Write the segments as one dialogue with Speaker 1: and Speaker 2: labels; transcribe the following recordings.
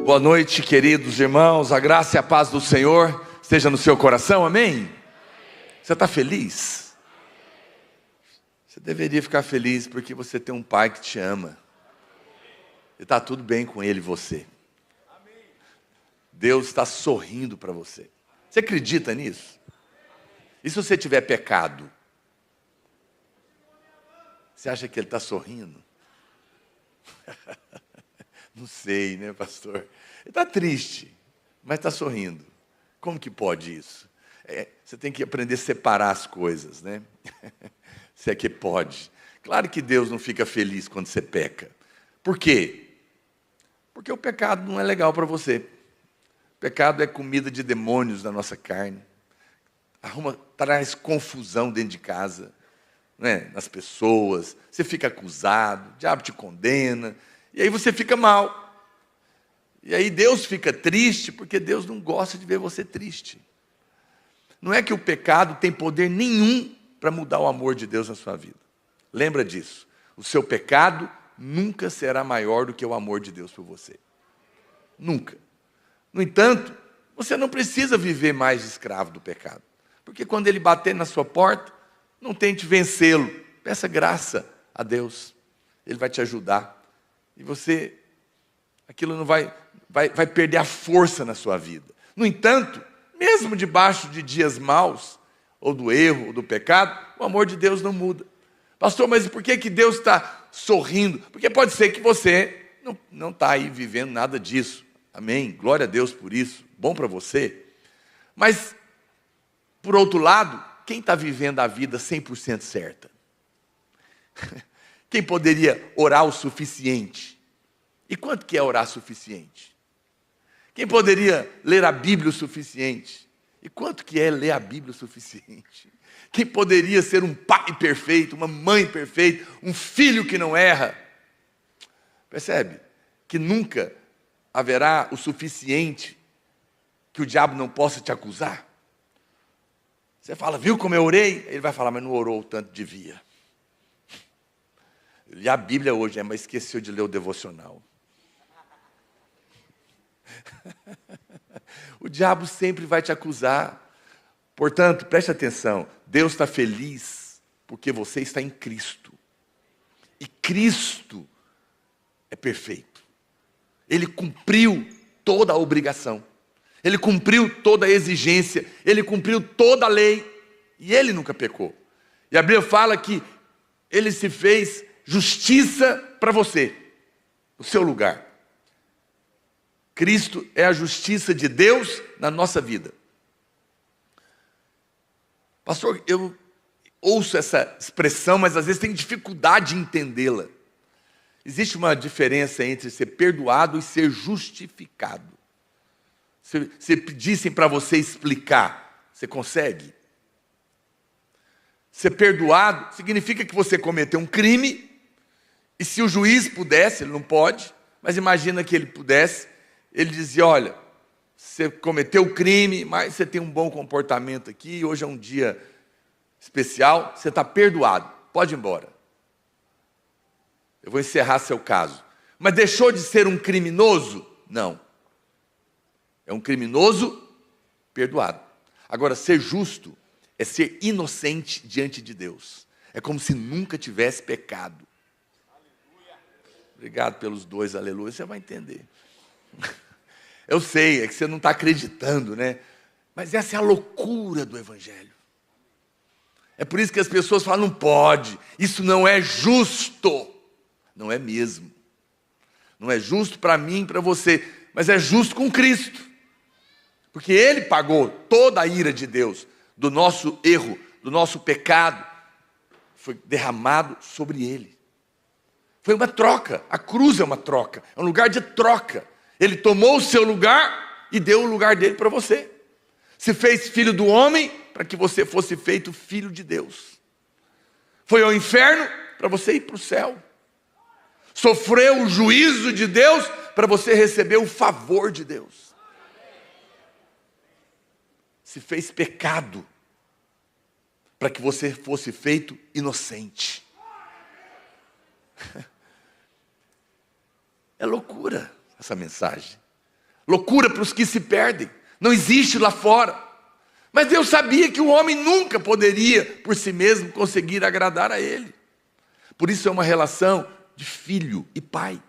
Speaker 1: Boa noite, queridos irmãos. A graça e a paz do Senhor esteja no seu coração, amém? Você está feliz? Você deveria ficar feliz porque você tem um pai que te ama. E está tudo bem com ele e você. Deus está sorrindo para você. Você acredita nisso? E se você tiver pecado? Você acha que ele está sorrindo? Não sei, né, pastor? Ele está triste, mas está sorrindo. Como que pode isso? Você tem que aprender a separar as coisas, né? Se é que pode. Claro que Deus não fica feliz quando você peca. Por quê? Porque o pecado não é legal para você. O pecado é comida de demônios na nossa carne. Traz confusão dentro de casa, né? Nas pessoas. Você fica acusado, o diabo te condena. E aí você fica mal. E aí Deus fica triste, porque Deus não gosta de ver você triste. Não é que o pecado tem poder nenhum para mudar o amor de Deus na sua vida. Lembra disso. O seu pecado nunca será maior do que o amor de Deus por você. Nunca. No entanto, você não precisa viver mais escravo do pecado. Porque quando ele bater na sua porta, não tente vencê-lo. Peça graça a Deus. Ele vai te ajudar. E você, aquilo não vai perder a força na sua vida. No entanto, mesmo debaixo de dias maus, ou do erro, ou do pecado, o amor de Deus não muda. Pastor, mas por que Deus está sorrindo? Porque pode ser que você não está aí vivendo nada disso. Amém? Glória a Deus por isso. Bom para você. Mas, por outro lado, quem está vivendo a vida 100% certa? Quem poderia orar o suficiente? E quanto que é orar suficiente? Quem poderia ler a Bíblia o suficiente? E quanto que é ler a Bíblia o suficiente? Quem poderia ser um pai perfeito, uma mãe perfeita, um filho que não erra? Percebe? Que nunca haverá o suficiente que o diabo não possa te acusar. Você fala, viu como eu orei? Ele vai falar, mas não orou o tanto devia. Li a Bíblia hoje, mas esqueceu de ler o devocional. O diabo sempre vai te acusar. Portanto, preste atenção. Deus está feliz porque você está em Cristo. E Cristo é perfeito. Ele cumpriu toda a obrigação. Ele cumpriu toda a exigência. Ele cumpriu toda a lei. E ele nunca pecou. E a Bíblia fala que ele se fez justiça para você, no seu lugar. Cristo é a justiça de Deus na nossa vida. Pastor, eu ouço essa expressão, mas às vezes tenho dificuldade em entendê-la. Existe uma diferença entre ser perdoado e ser justificado. Se pedissem para você explicar, você consegue? Ser perdoado significa que você cometeu um crime. E se o juiz pudesse, ele não pode, mas imagina que ele pudesse, ele dizia, olha, você cometeu o crime, mas você tem um bom comportamento aqui, hoje é um dia especial, você está perdoado, pode ir embora. Eu vou encerrar seu caso. Mas deixou de ser um criminoso? Não. É um criminoso perdoado. Agora, ser justo é ser inocente diante de Deus. É como se nunca tivesse pecado. Obrigado pelos dois, aleluia, você vai entender. Eu sei, é que você não está acreditando, né? Mas essa é a loucura do Evangelho. É por isso que as pessoas falam, não pode, isso não é justo. Não é mesmo. Não é justo para mim, para você, mas é justo com Cristo. Porque Ele pagou toda a ira de Deus, do nosso erro, do nosso pecado, foi derramado sobre Ele. Foi uma troca, a cruz é uma troca, é um lugar de troca. Ele tomou o seu lugar e deu o lugar dele para você. Se fez filho do homem para que você fosse feito filho de Deus. Foi ao inferno para você ir para o céu. Sofreu o juízo de Deus para você receber o favor de Deus. Se fez pecado para que você fosse feito inocente. É loucura essa mensagem. loucura para os que se perdem, não existe lá fora. Mas Deus sabia que o homem nunca poderia, por si mesmo, conseguir agradar a Ele. Por isso é uma relação de filho e pai.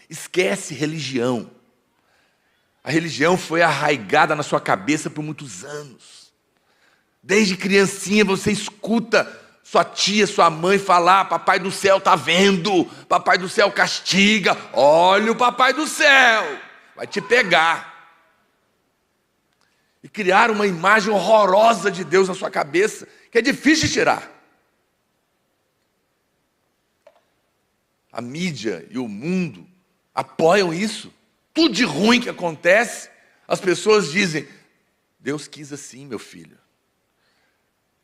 Speaker 1: Esquece religião. A religião foi arraigada na sua cabeça por muitos anos. Desde criancinha você escuta sua tia, sua mãe falar: papai do céu está vendo, papai do céu castiga, olha o papai do céu, vai te pegar. E criar uma imagem horrorosa de Deus na sua cabeça, que é difícil de tirar. A mídia e o mundo apoiam isso. Tudo de ruim que acontece, as pessoas dizem: Deus quis assim, meu filho.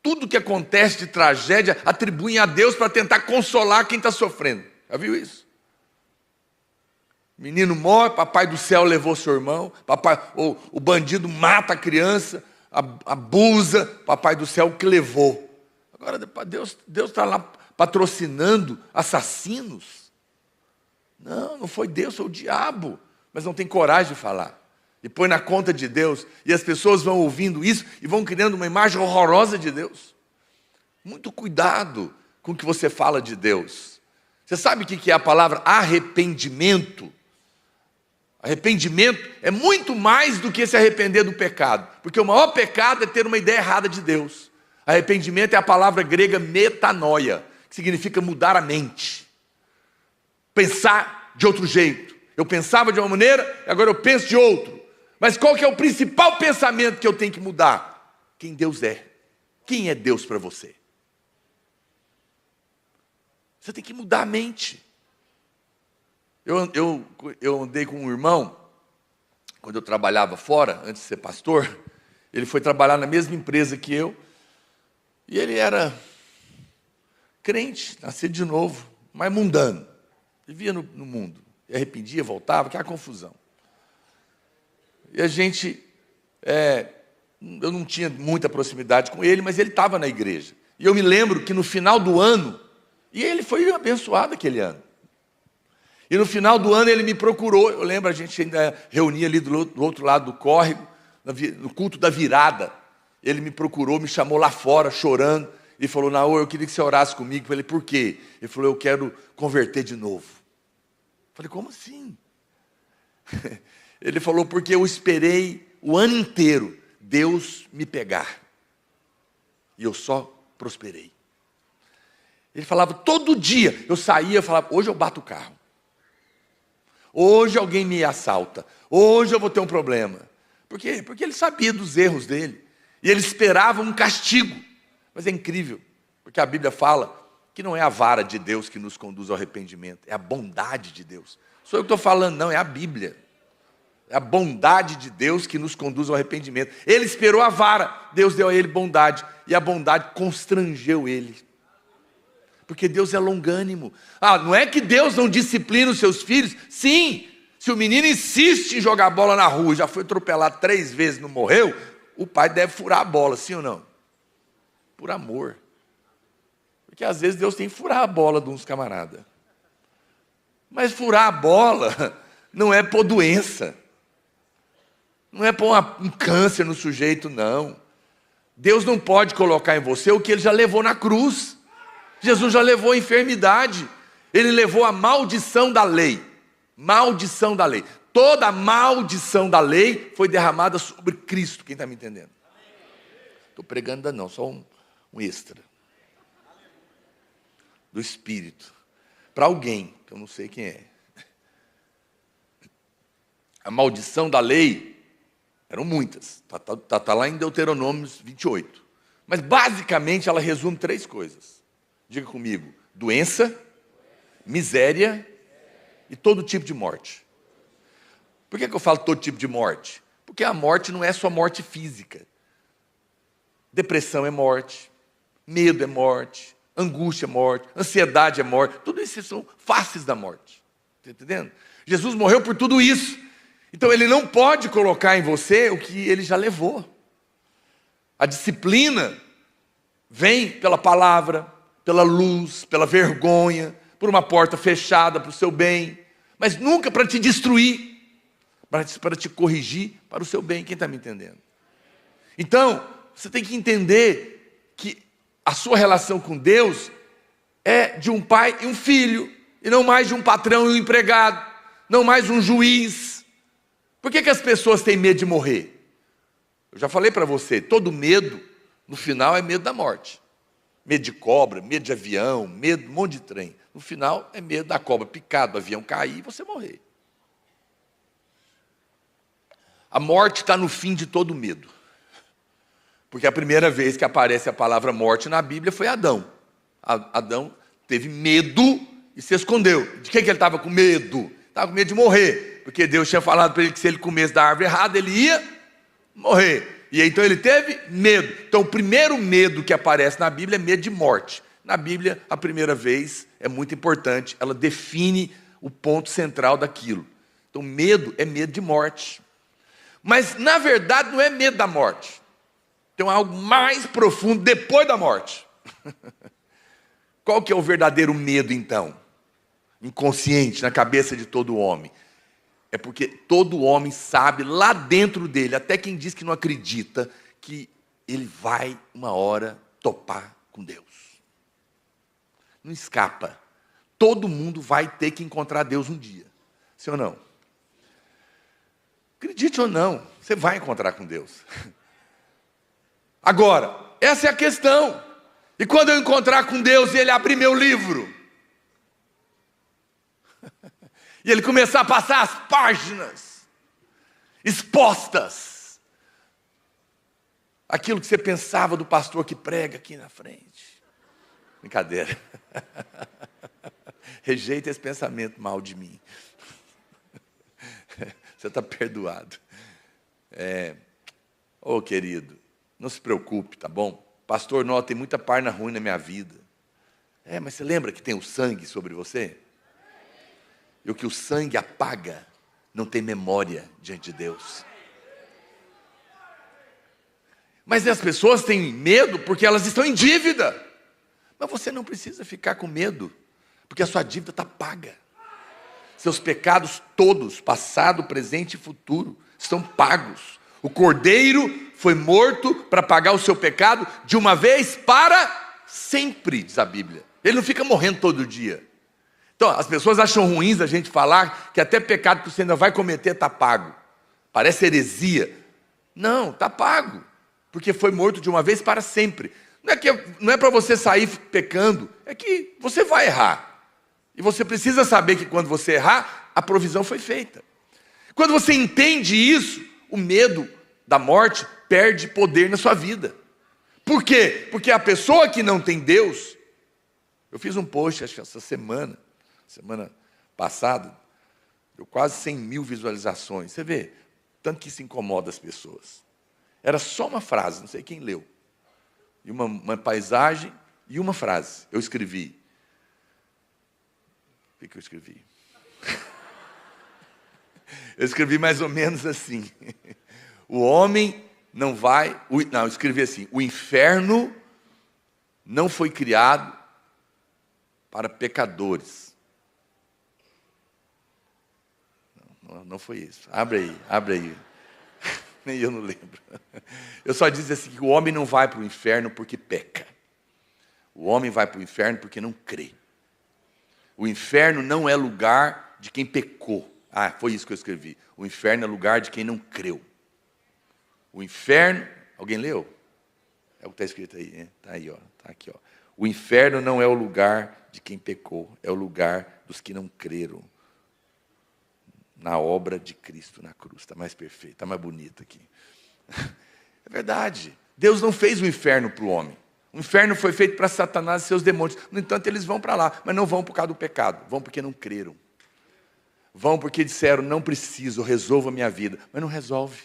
Speaker 1: Tudo que acontece de tragédia atribuem a Deus para tentar consolar quem está sofrendo. Já viu isso? Menino morre, papai do céu levou seu irmão, ou o bandido mata a criança, abusa, papai do céu que levou. Agora Deus está lá patrocinando assassinos? Não foi Deus, foi o diabo. Mas não tem coragem de falar. E põe na conta de Deus. E as pessoas vão ouvindo isso e vão criando uma imagem horrorosa de Deus. Muito cuidado com o que você fala de Deus. Você sabe o que é a palavra arrependimento? Arrependimento é muito mais do que se arrepender do pecado. Porque o maior pecado é ter uma ideia errada de Deus. Arrependimento é a palavra grega metanoia, que significa mudar a mente. Pensar de outro jeito. Eu pensava de uma maneira, agora eu penso de outro. Mas qual que é o principal pensamento que eu tenho que mudar? Quem Deus é. Quem é Deus para você? Você tem que mudar a mente. Eu andei com um irmão, quando eu trabalhava fora, antes de ser pastor. Ele foi trabalhar na mesma empresa que eu. E ele era crente, nascido de novo, mas mundano. Vivia no mundo. E arrependia, voltava, que era confusão. E a gente, eu não tinha muita proximidade com ele, mas ele estava na igreja. E eu me lembro que no final do ano, e ele foi abençoado aquele ano. E no final do ano ele me procurou, eu lembro, a gente ainda reunia ali do outro lado do córrego, no culto da virada. Ele me procurou, me chamou lá fora, chorando, e falou: Naô, eu queria que você orasse comigo. Eu falei: por quê? Ele falou: eu quero converter de novo. Eu falei: como assim? Ele falou: porque eu esperei o ano inteiro Deus me pegar. E eu só prosperei. Ele falava todo dia, eu saía e falava: hoje eu bato o carro. Hoje alguém me assalta. Hoje eu vou ter um problema. Por quê? Porque ele sabia dos erros dele. E ele esperava um castigo. Mas é incrível, porque a Bíblia fala que não é a vara de Deus que nos conduz ao arrependimento, é a bondade de Deus. Sou eu que estou falando, não, é a Bíblia. É a bondade de Deus que nos conduz ao arrependimento. Ele esperou a vara, Deus deu a ele bondade, e a bondade constrangeu ele. Porque Deus é longânimo. Não é que Deus não disciplina os seus filhos? Sim, se o menino insiste em jogar bola na rua, já foi atropelado 3 vezes, não morreu, o pai deve furar a bola, sim ou não? Por amor. Porque às vezes Deus tem que furar a bola de uns camaradas. Mas furar a bola não é por doença. Não é por um câncer no sujeito, não. Deus não pode colocar em você o que Ele já levou na cruz. Jesus já levou a enfermidade. Ele levou a maldição da lei. Maldição da lei. Toda a maldição da lei foi derramada sobre Cristo. Quem está me entendendo? Estou pregando ainda não, só um extra. Do Espírito. Para alguém, que eu não sei quem é. A maldição da lei eram muitas. Está lá em Deuteronômio 28. Mas basicamente ela resume 3 coisas. Diga comigo: doença, miséria e todo tipo de morte. Por que eu falo todo tipo de morte? Porque a morte não é só morte física. Depressão é morte, medo é morte, angústia é morte, ansiedade é morte. Tudo isso são faces da morte. Está entendendo? Jesus morreu por tudo isso. Então Ele não pode colocar em você o que Ele já levou. A disciplina vem pela palavra, pela luz, pela vergonha, por uma porta fechada para o seu bem, mas nunca para te destruir. para te corrigir para o seu bem. Quem está me entendendo? Então, você tem que entender que a sua relação com Deus é de um pai e um filho, e não mais de um patrão e um empregado, não mais um juiz. Por que as pessoas têm medo de morrer? Eu já falei para você, todo medo, no final, é medo da morte. Medo de cobra, medo de avião, medo de um monte de trem. No final, é medo da cobra picar, do avião cair e você morrer. A morte está no fim de todo medo. Porque a primeira vez que aparece a palavra morte na Bíblia foi Adão. Adão teve medo e se escondeu. De que ele estava com medo? Estava com medo de morrer. Porque Deus tinha falado para ele que se ele comesse da árvore errada, ele ia morrer. E então ele teve medo. Então o primeiro medo que aparece na Bíblia é medo de morte. Na Bíblia, a primeira vez é muito importante. Ela define o ponto central daquilo. Então medo é medo de morte. Mas na verdade não é medo da morte. Tem algo mais profundo depois da morte. Qual que é o verdadeiro medo então? Inconsciente, na cabeça de todo homem. É porque todo homem sabe lá dentro dele, até quem diz que não acredita, que ele vai uma hora topar com Deus. Não escapa. Todo mundo vai ter que encontrar Deus um dia. Sim ou não? Acredite ou não, você vai encontrar com Deus. Agora, essa é a questão. E quando eu encontrar com Deus e Ele abrir meu livro, e Ele começar a passar as páginas expostas, aquilo que você pensava do pastor que prega aqui na frente. Brincadeira. Rejeita esse pensamento mal de mim. Você está perdoado. Ô querido, não se preocupe, tá bom? Pastor, não, tem muita página ruim na minha vida. Mas você lembra que tem o sangue sobre você? E o que o sangue apaga, não tem memória diante de Deus. Mas as pessoas têm medo porque elas estão em dívida. Mas você não precisa ficar com medo, porque a sua dívida está paga. Seus pecados todos, passado, presente e futuro, estão pagos. O Cordeiro foi morto para pagar o seu pecado de uma vez para sempre, diz a Bíblia. Ele não fica morrendo todo dia. Então, as pessoas acham ruins a gente falar que até pecado que você ainda vai cometer está pago. Parece heresia. Não, está pago. Porque foi morto de uma vez para sempre. Não é para você sair pecando, é que você vai errar. E você precisa saber que quando você errar, a provisão foi feita. Quando você entende isso, o medo da morte perde poder na sua vida. Por quê? Porque a pessoa que não tem Deus... Eu fiz um post, acho que essa semana passada, deu quase 100 mil visualizações. Você vê, tanto que isso incomoda as pessoas. Era só uma frase, não sei quem leu. E uma paisagem e uma frase. Eu escrevi. O que eu escrevi? Eu escrevi mais ou menos assim. O homem não vai... Não, eu escrevi assim. O inferno não foi criado para pecadores. Não foi isso. Abre aí. Nem eu não lembro. Eu só disse assim, que o homem não vai para o inferno porque peca. O homem vai para o inferno porque não crê. O inferno não é lugar de quem pecou. Foi isso que eu escrevi. O inferno é lugar de quem não creu. O inferno... Alguém leu? É o que está escrito aí, né? Está aí, ó. Está aqui, ó. O inferno não é o lugar de quem pecou. É o lugar dos que não creram na obra de Cristo na cruz. Está mais perfeito, está mais bonito aqui. É verdade. Deus não fez o inferno para o homem. O inferno foi feito para Satanás e seus demônios. No entanto, eles vão para lá, mas não vão por causa do pecado. Vão porque não creram. Vão porque disseram, não preciso, resolva a minha vida. Mas não resolve.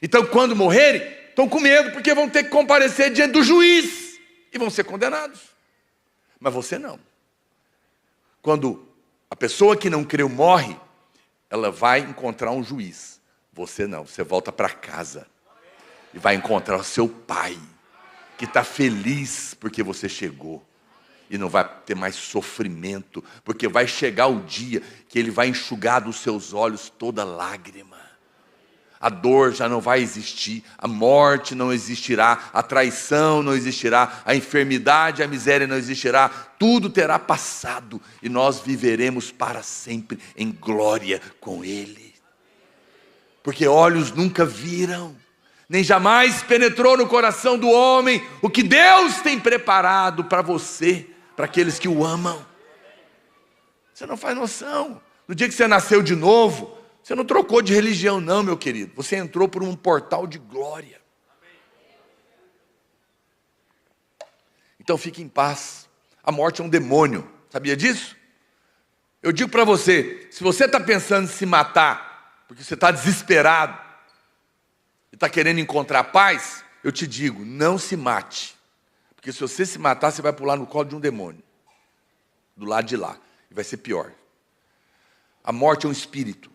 Speaker 1: Então, quando morrerem, estão com medo, porque vão ter que comparecer diante do juiz. E vão ser condenados. Mas você não. Quando a pessoa que não creu morre, ela vai encontrar um juiz. Você não, você volta para casa. E vai encontrar o seu pai, que está feliz porque você chegou. E não vai ter mais sofrimento, porque vai chegar o dia que Ele vai enxugar dos seus olhos toda lágrima. A dor já não vai existir, a morte não existirá, a traição não existirá, a enfermidade, a miséria não existirá, tudo terá passado e nós viveremos para sempre em glória com Ele. Porque olhos nunca viram, nem jamais penetrou no coração do homem o que Deus tem preparado para você, para aqueles que o amam. Você não faz noção. No dia que você nasceu de novo, você não trocou de religião não, meu querido. Você entrou por um portal de glória. Então fique em paz. A morte é um demônio. Sabia disso? Eu digo para você, se você está pensando em se matar, porque você está desesperado, e está querendo encontrar paz, eu te digo, não se mate. Porque se você se matar, você vai pular no colo de um demônio. Do lado de lá. E vai ser pior. A morte é um espírito.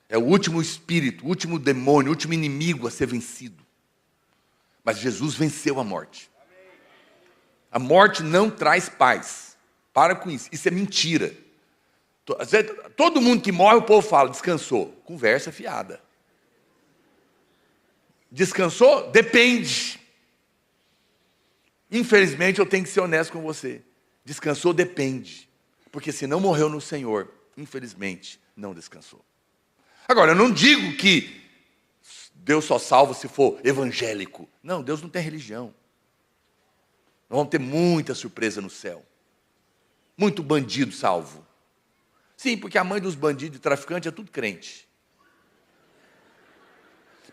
Speaker 1: É o último espírito, o último demônio, o último inimigo a ser vencido. Mas Jesus venceu a morte. A morte não traz paz. Para com isso. Isso é mentira. Todo mundo que morre, o povo fala, descansou. Conversa fiada. Descansou? Depende. Infelizmente, eu tenho que ser honesto com você. Descansou? Depende. Porque se não morreu no Senhor, infelizmente, não descansou. Agora, eu não digo que Deus só salva se for evangélico. Não, Deus não tem religião. Nós vamos ter muita surpresa no céu. Muito bandido salvo. Sim, porque a mãe dos bandidos e traficantes é tudo crente.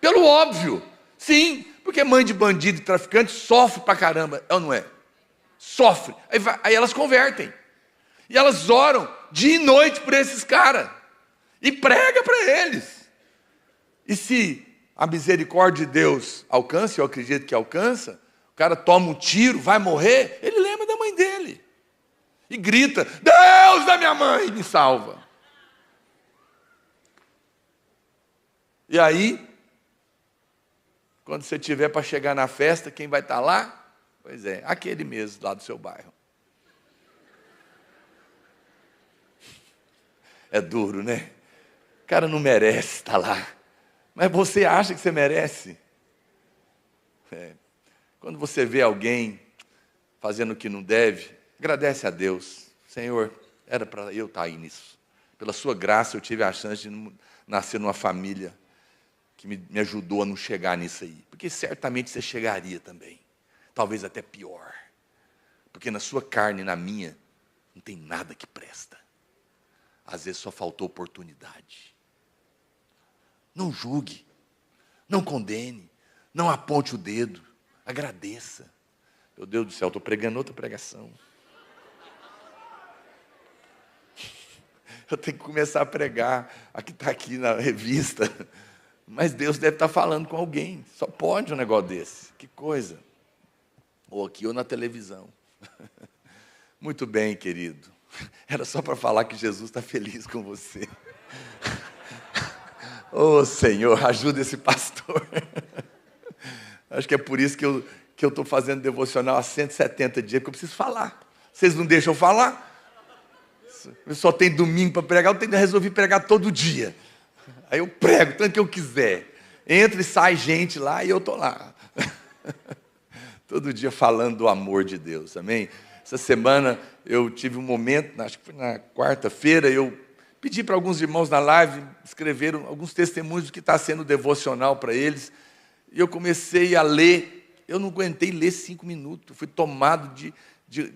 Speaker 1: Pelo óbvio. Sim, porque mãe de bandido e traficante sofre pra caramba. É ou não é? Sofre. Aí elas convertem. E elas oram dia e noite por esses caras. E prega para eles. E se a misericórdia de Deus alcança, eu acredito que alcança, o cara toma um tiro, vai morrer, ele lembra da mãe dele. E grita, Deus da minha mãe, me salva. E aí, quando você tiver para chegar na festa, quem vai estar lá? Pois é, aquele mesmo lá do seu bairro. É duro, né? O cara não merece estar lá. Mas você acha que você merece? Quando você vê alguém fazendo o que não deve, agradece a Deus. Senhor, era para eu estar aí nisso. Pela sua graça eu tive a chance de nascer numa família que me ajudou a não chegar nisso aí. Porque certamente você chegaria também. Talvez até pior. Porque na sua carne e na minha, não tem nada que presta. Às vezes só faltou oportunidade. Não julgue, não condene, não aponte o dedo, agradeça. Meu Deus do céu, estou pregando outra pregação. Eu tenho que começar a pregar a que está aqui na revista. Mas Deus deve estar falando com alguém. Só pode um negócio desse. Que coisa. Ou aqui ou na televisão. Muito bem, querido. Era só para falar que Jesus está feliz com você. Oh, Senhor, ajuda esse pastor. Acho que é por isso que eu estou fazendo devocional há 170 dias, porque eu preciso falar. Vocês não deixam eu falar? Eu só tenho domingo para pregar, eu tenho que resolver pregar todo dia. Aí eu prego tanto que eu quiser. Entra e sai gente lá e eu estou lá. Todo dia falando do amor de Deus, amém? Essa semana eu tive um momento, acho que foi na quarta-feira, eu pedi para alguns irmãos na live, escreveram alguns testemunhos do que está sendo devocional para eles. E eu comecei a ler, eu não aguentei ler 5 minutos, eu fui tomado de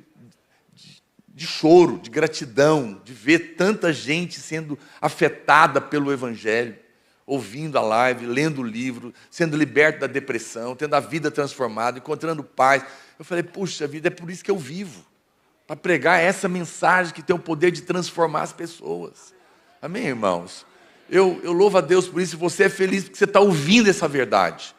Speaker 1: choro, de gratidão, de ver tanta gente sendo afetada pelo Evangelho, ouvindo a live, lendo o livro, sendo liberto da depressão, tendo a vida transformada, encontrando paz. Eu falei, puxa vida, é por isso que eu vivo, para pregar essa mensagem que tem o poder de transformar as pessoas. Amém, irmãos? Eu louvo a Deus por isso, e você é feliz porque você está ouvindo essa verdade.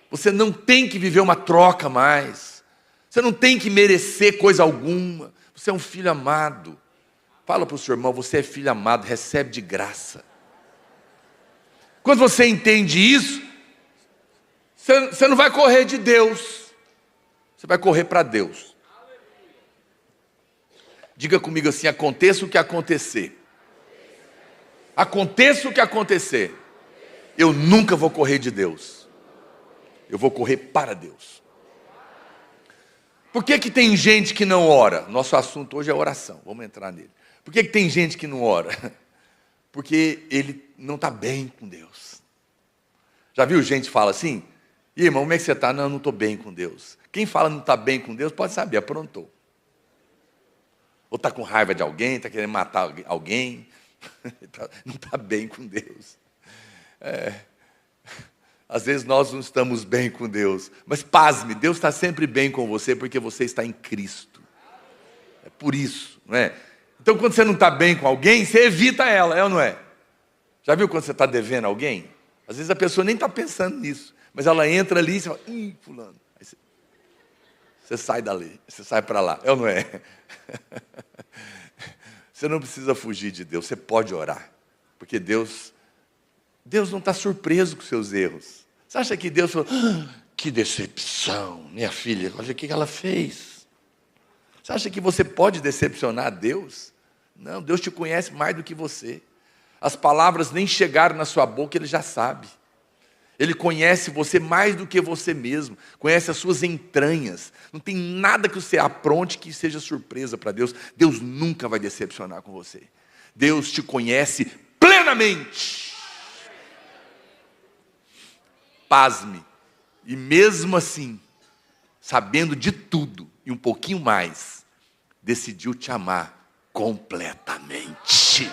Speaker 1: Você não tem que viver uma troca mais. Você não tem que merecer coisa alguma. Você é um filho amado. Fala para o seu irmão, você é filho amado, recebe de graça. Quando você entende isso, você não vai correr de Deus. Você vai correr para Deus. Diga comigo assim: aconteça o que acontecer. Aconteça o que acontecer, eu nunca vou correr de Deus. Eu vou correr para Deus. Por que tem gente que não ora? Nosso assunto hoje é oração, vamos entrar nele. Por que tem gente que não ora? Porque ele não está bem com Deus. Já viu gente que fala assim? E irmão, como é que você está? Não, eu não estou bem com Deus. Quem fala não está bem com Deus, pode saber, aprontou. Ou está com raiva de alguém, está querendo matar alguém. Não está bem com Deus. Às vezes nós não estamos bem com Deus. Mas pasme, Deus está sempre bem com você, porque você está em Cristo. É por isso, não é? Então quando você não está bem com alguém, você evita ela, é ou não é? Já viu quando você está devendo alguém? Às vezes a pessoa nem está pensando nisso, mas ela entra ali e você fala: ih, fulano. Aí você sai dali, você sai para lá, é ou não é? Você não precisa fugir de Deus, você pode orar. Porque Deus não está surpreso com seus erros. Você acha que Deus falou: que decepção, minha filha, olha o que ela fez. Você acha que você pode decepcionar Deus? Não, Deus te conhece mais do que você. As palavras nem chegaram na sua boca, Ele já sabe. Ele conhece você mais do que você mesmo, conhece as suas entranhas. Não tem nada que você apronte que seja surpresa para Deus. Deus nunca vai decepcionar com você. Deus te conhece plenamente. Pasme. E mesmo assim, sabendo de tudo e um pouquinho mais, decidiu te amar completamente.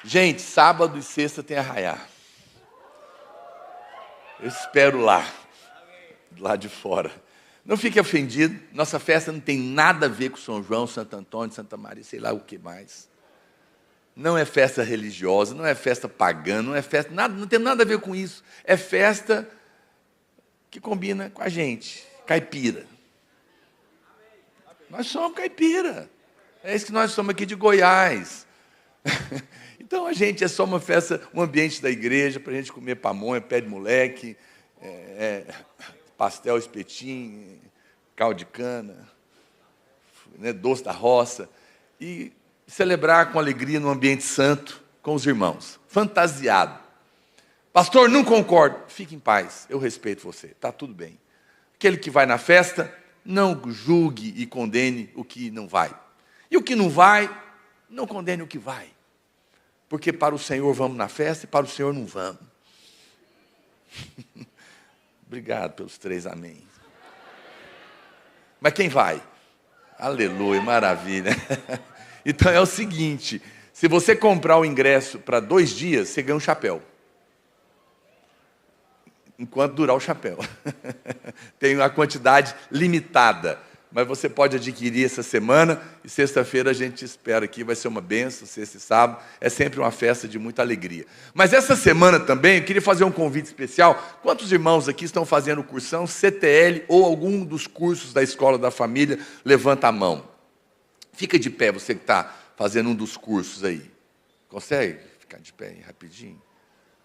Speaker 1: Gente, sábado e sexta tem arraiá. Eu espero lá de fora. Não fique ofendido, nossa festa não tem nada a ver com São João, Santo Antônio, Santa Maria, sei lá o que mais. Não é festa religiosa, não é festa pagã, não é festa, nada, não tem nada a ver com isso. É festa que combina com a gente, caipira. Nós somos caipira. É isso que nós somos aqui de Goiás. Então a gente é só uma festa, um ambiente da igreja, para a gente comer pamonha, pé de moleque, pastel, espetinho, caldo de cana, né, doce da roça, e celebrar com alegria no ambiente santo com os irmãos, fantasiado. Pastor, não concordo. Fique em paz, eu respeito você, está tudo bem. Aquele que vai na festa, não julgue e condene o que não vai. E o que não vai, não condene o que vai. Porque para o Senhor vamos na festa e para o Senhor não vamos. Obrigado pelos 3 amém. Mas quem vai? Aleluia, maravilha. Então é o seguinte, se você comprar o ingresso para 2 dias, você ganha um chapéu. Enquanto durar o chapéu. Tem uma quantidade limitada. Mas você pode adquirir essa semana, e sexta-feira a gente espera aqui, vai ser uma bênção, sexta e sábado, é sempre uma festa de muita alegria. Mas essa semana também, eu queria fazer um convite especial. Quantos irmãos aqui estão fazendo cursão CTL ou algum dos cursos da Escola da Família? Levanta a mão. Fica de pé, você que está fazendo um dos cursos aí. Consegue ficar de pé aí, rapidinho?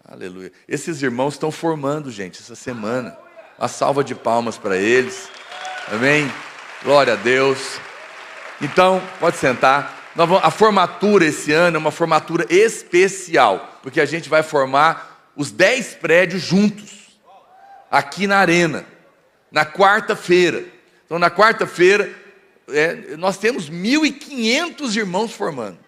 Speaker 1: Aleluia. Esses irmãos estão formando, gente, essa semana. Uma salva de palmas para eles. Amém? Glória a Deus. Então, pode sentar. A formatura esse ano é uma formatura especial, porque a gente vai formar os 10 prédios juntos, aqui na arena, na quarta-feira. Então, na quarta-feira, nós temos 1.500 irmãos formando.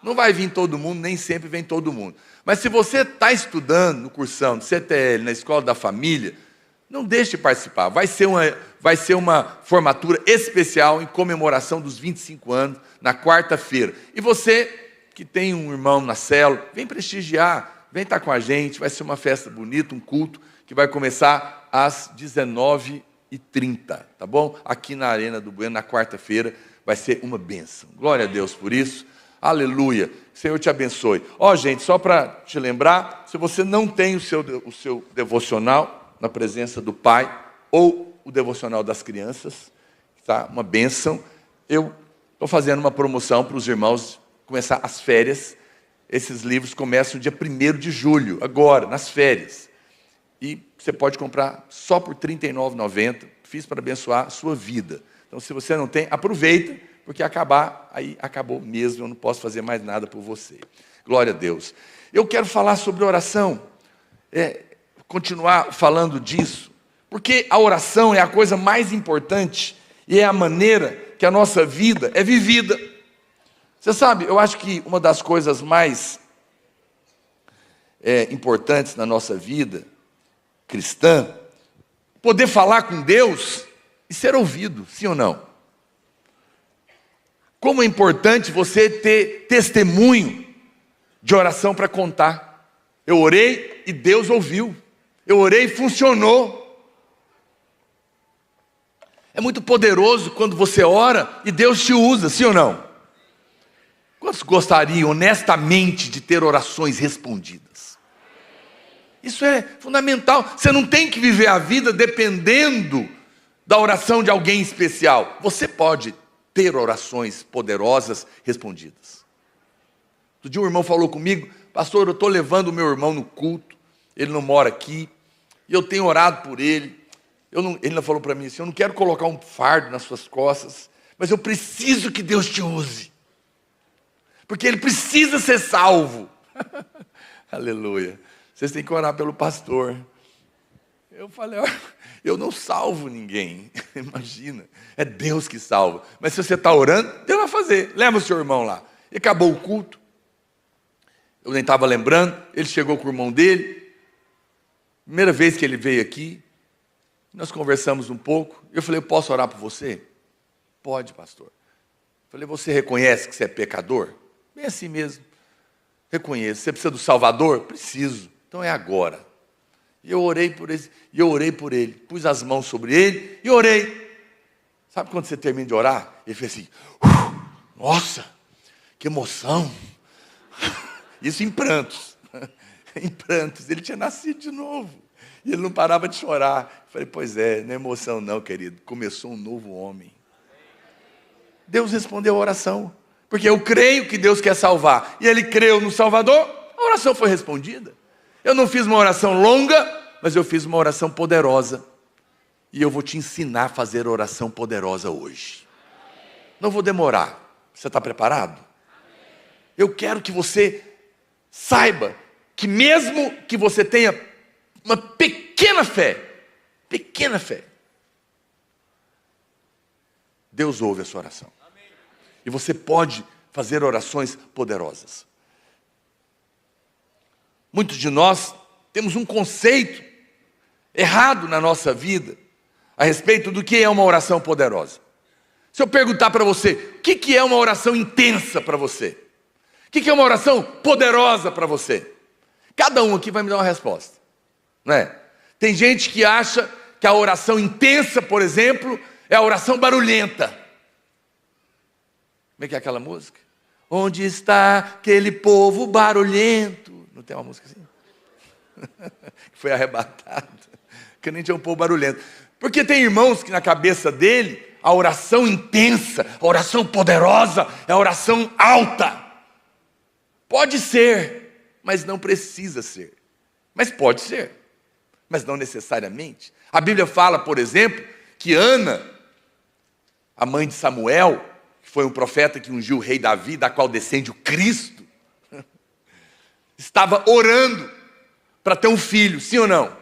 Speaker 1: Não vai vir todo mundo, nem sempre vem todo mundo. Mas se você está estudando no cursão de CTL, na Escola da Família, não deixe de participar. Vai ser uma formatura especial em comemoração dos 25 anos, na quarta-feira. E você que tem um irmão na célula, vem prestigiar, vem estar com a gente. Vai ser uma festa bonita, um culto, que vai começar às 19h30, tá bom? Aqui na Arena do Bueno, na quarta-feira, vai ser uma bênção. Glória a Deus por isso. Aleluia. Senhor te abençoe. Gente, só para te lembrar, se você não tem o seu devocional na presença do Pai, ou o devocional das crianças, tá? Uma bênção. Eu estou fazendo uma promoção para os irmãos começar as férias Esses livros começam dia 1º de julho, agora, nas férias. E você pode comprar só por R$ 39,90. Fiz para abençoar a sua vida. Então, se você não tem, aproveita, porque acabar, aí acabou mesmo, eu não posso fazer mais nada por você. Glória a Deus. Eu quero falar sobre oração, continuar falando disso, porque a oração é a coisa mais importante e é a maneira que a nossa vida é vivida. Você sabe, eu acho que uma das coisas mais importantes na nossa vida cristã, poder falar com Deus e ser ouvido, sim ou não? Como é importante você ter testemunho de oração para contar. Eu orei e Deus ouviu. Eu orei e funcionou. É muito poderoso quando você ora e Deus te usa, sim ou não? Quantos gostariam honestamente de ter orações respondidas? Isso é fundamental. Você não tem que viver a vida dependendo da oração de alguém especial. Você pode ter orações poderosas respondidas. Outro dia um irmão falou comigo: pastor, eu estou levando o meu irmão no culto, ele não mora aqui, e eu tenho orado por ele. Ele não falou para mim assim: eu não quero colocar um fardo nas suas costas, mas eu preciso que Deus te use, porque ele precisa ser salvo. Aleluia. Vocês têm que orar pelo pastor. Eu falei: eu não salvo ninguém. Imagina, é Deus que salva. Mas se você está orando, Deus vai fazer. Leva o seu irmão lá. E acabou o culto. Eu nem estava lembrando. Ele chegou com o irmão dele. Primeira vez que ele veio aqui, nós conversamos um pouco. Eu falei: eu posso orar por você? Pode, pastor. Eu falei: você reconhece que você é pecador? Bem assim mesmo. Reconheço. Você precisa do Salvador? Preciso. Então é agora. E eu orei por ele, pus as mãos sobre ele e orei. Sabe quando você termina de orar? Ele fez assim: nossa, que emoção. Isso em prantos. Em prantos. Ele tinha nascido de novo. E ele não parava de chorar. Eu falei: pois é, não é emoção não, querido. Começou um novo homem. Deus respondeu a oração. Porque eu creio que Deus quer salvar. E ele creu no Salvador, a oração foi respondida. Eu não fiz uma oração longa, mas eu fiz uma oração poderosa. E eu vou te ensinar a fazer oração poderosa hoje. Não vou demorar. Você está preparado? Eu quero que você saiba que mesmo que você tenha uma pequena fé, Deus ouve a sua oração. E você pode fazer orações poderosas. Muitos de nós temos um conceito errado na nossa vida a respeito do que é uma oração poderosa. Se eu perguntar para você, o que é uma oração intensa para você? O que é uma oração poderosa para você? Cada um aqui vai me dar uma resposta, não é? Tem gente que acha que a oração intensa, por exemplo, é a oração barulhenta. Como é que é aquela música? Onde está aquele povo barulhento? Não tem uma música assim? Que foi arrebatado. Que nem tinha um povo barulhento. Porque tem irmãos que na cabeça dele, a oração intensa, a oração poderosa, é a oração alta. Pode ser, mas não precisa ser. Mas pode ser, mas não necessariamente. A Bíblia fala, por exemplo, que Ana, a mãe de Samuel, que foi um profeta que ungiu o rei Davi, da qual descende o Cristo, estava orando para ter um filho, sim ou não?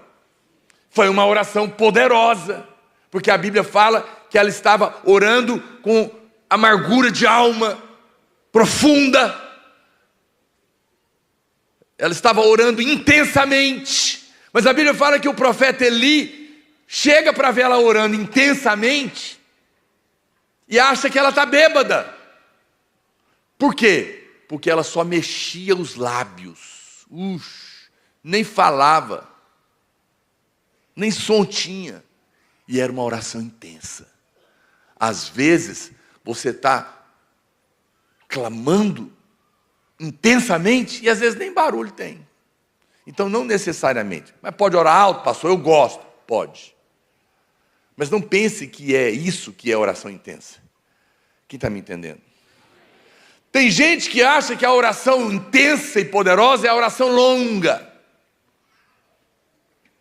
Speaker 1: Foi uma oração poderosa, porque a Bíblia fala que ela estava orando com amargura de alma profunda. Ela estava orando intensamente. Mas a Bíblia fala que o profeta Eli chega para ver ela orando intensamente e acha que ela está bêbada. Por quê? Porque ela só mexia os lábios. Nem falava. Nem som tinha. E era uma oração intensa. Às vezes, você está clamando intensamente e às vezes nem barulho tem. Então, não necessariamente. Mas pode orar alto, pastor? Eu gosto. Pode. Mas não pense que é isso que é oração intensa. Quem está me entendendo? Tem gente que acha que a oração intensa e poderosa é a oração longa.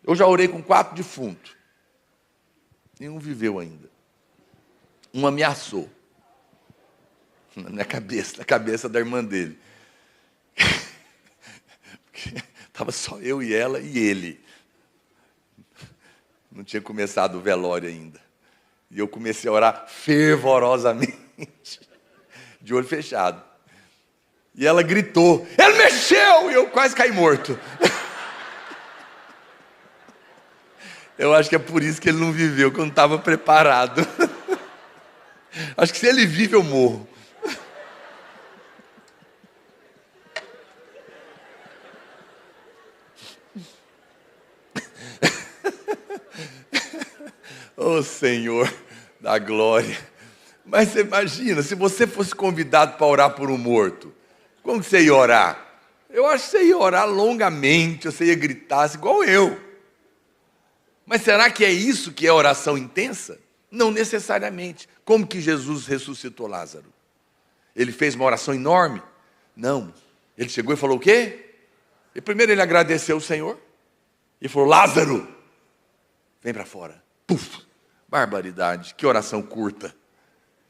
Speaker 1: Eu já orei com 4 defuntos. Nenhum viveu ainda. Um ameaçou. Na minha cabeça, na cabeça da irmã dele. Estava só eu e ela e ele. Não tinha começado o velório ainda. E eu comecei a orar fervorosamente, de olho fechado. E ela gritou, ele mexeu! E eu quase caí morto. Eu acho que é por isso que ele não viveu, que eu não estava preparado. Acho que se ele vive, eu morro. Oh, Senhor da glória. Mas você imagina, se você fosse convidado para orar por um morto, como que você ia orar? Eu acho que você ia orar longamente, você ia gritar, igual eu. Mas será que é isso que é oração intensa? Não necessariamente. Como que Jesus ressuscitou Lázaro? Ele fez uma oração enorme? Não. Ele chegou e falou o quê? E primeiro ele agradeceu o Senhor. E falou, Lázaro, vem para fora. Puf, barbaridade, que oração curta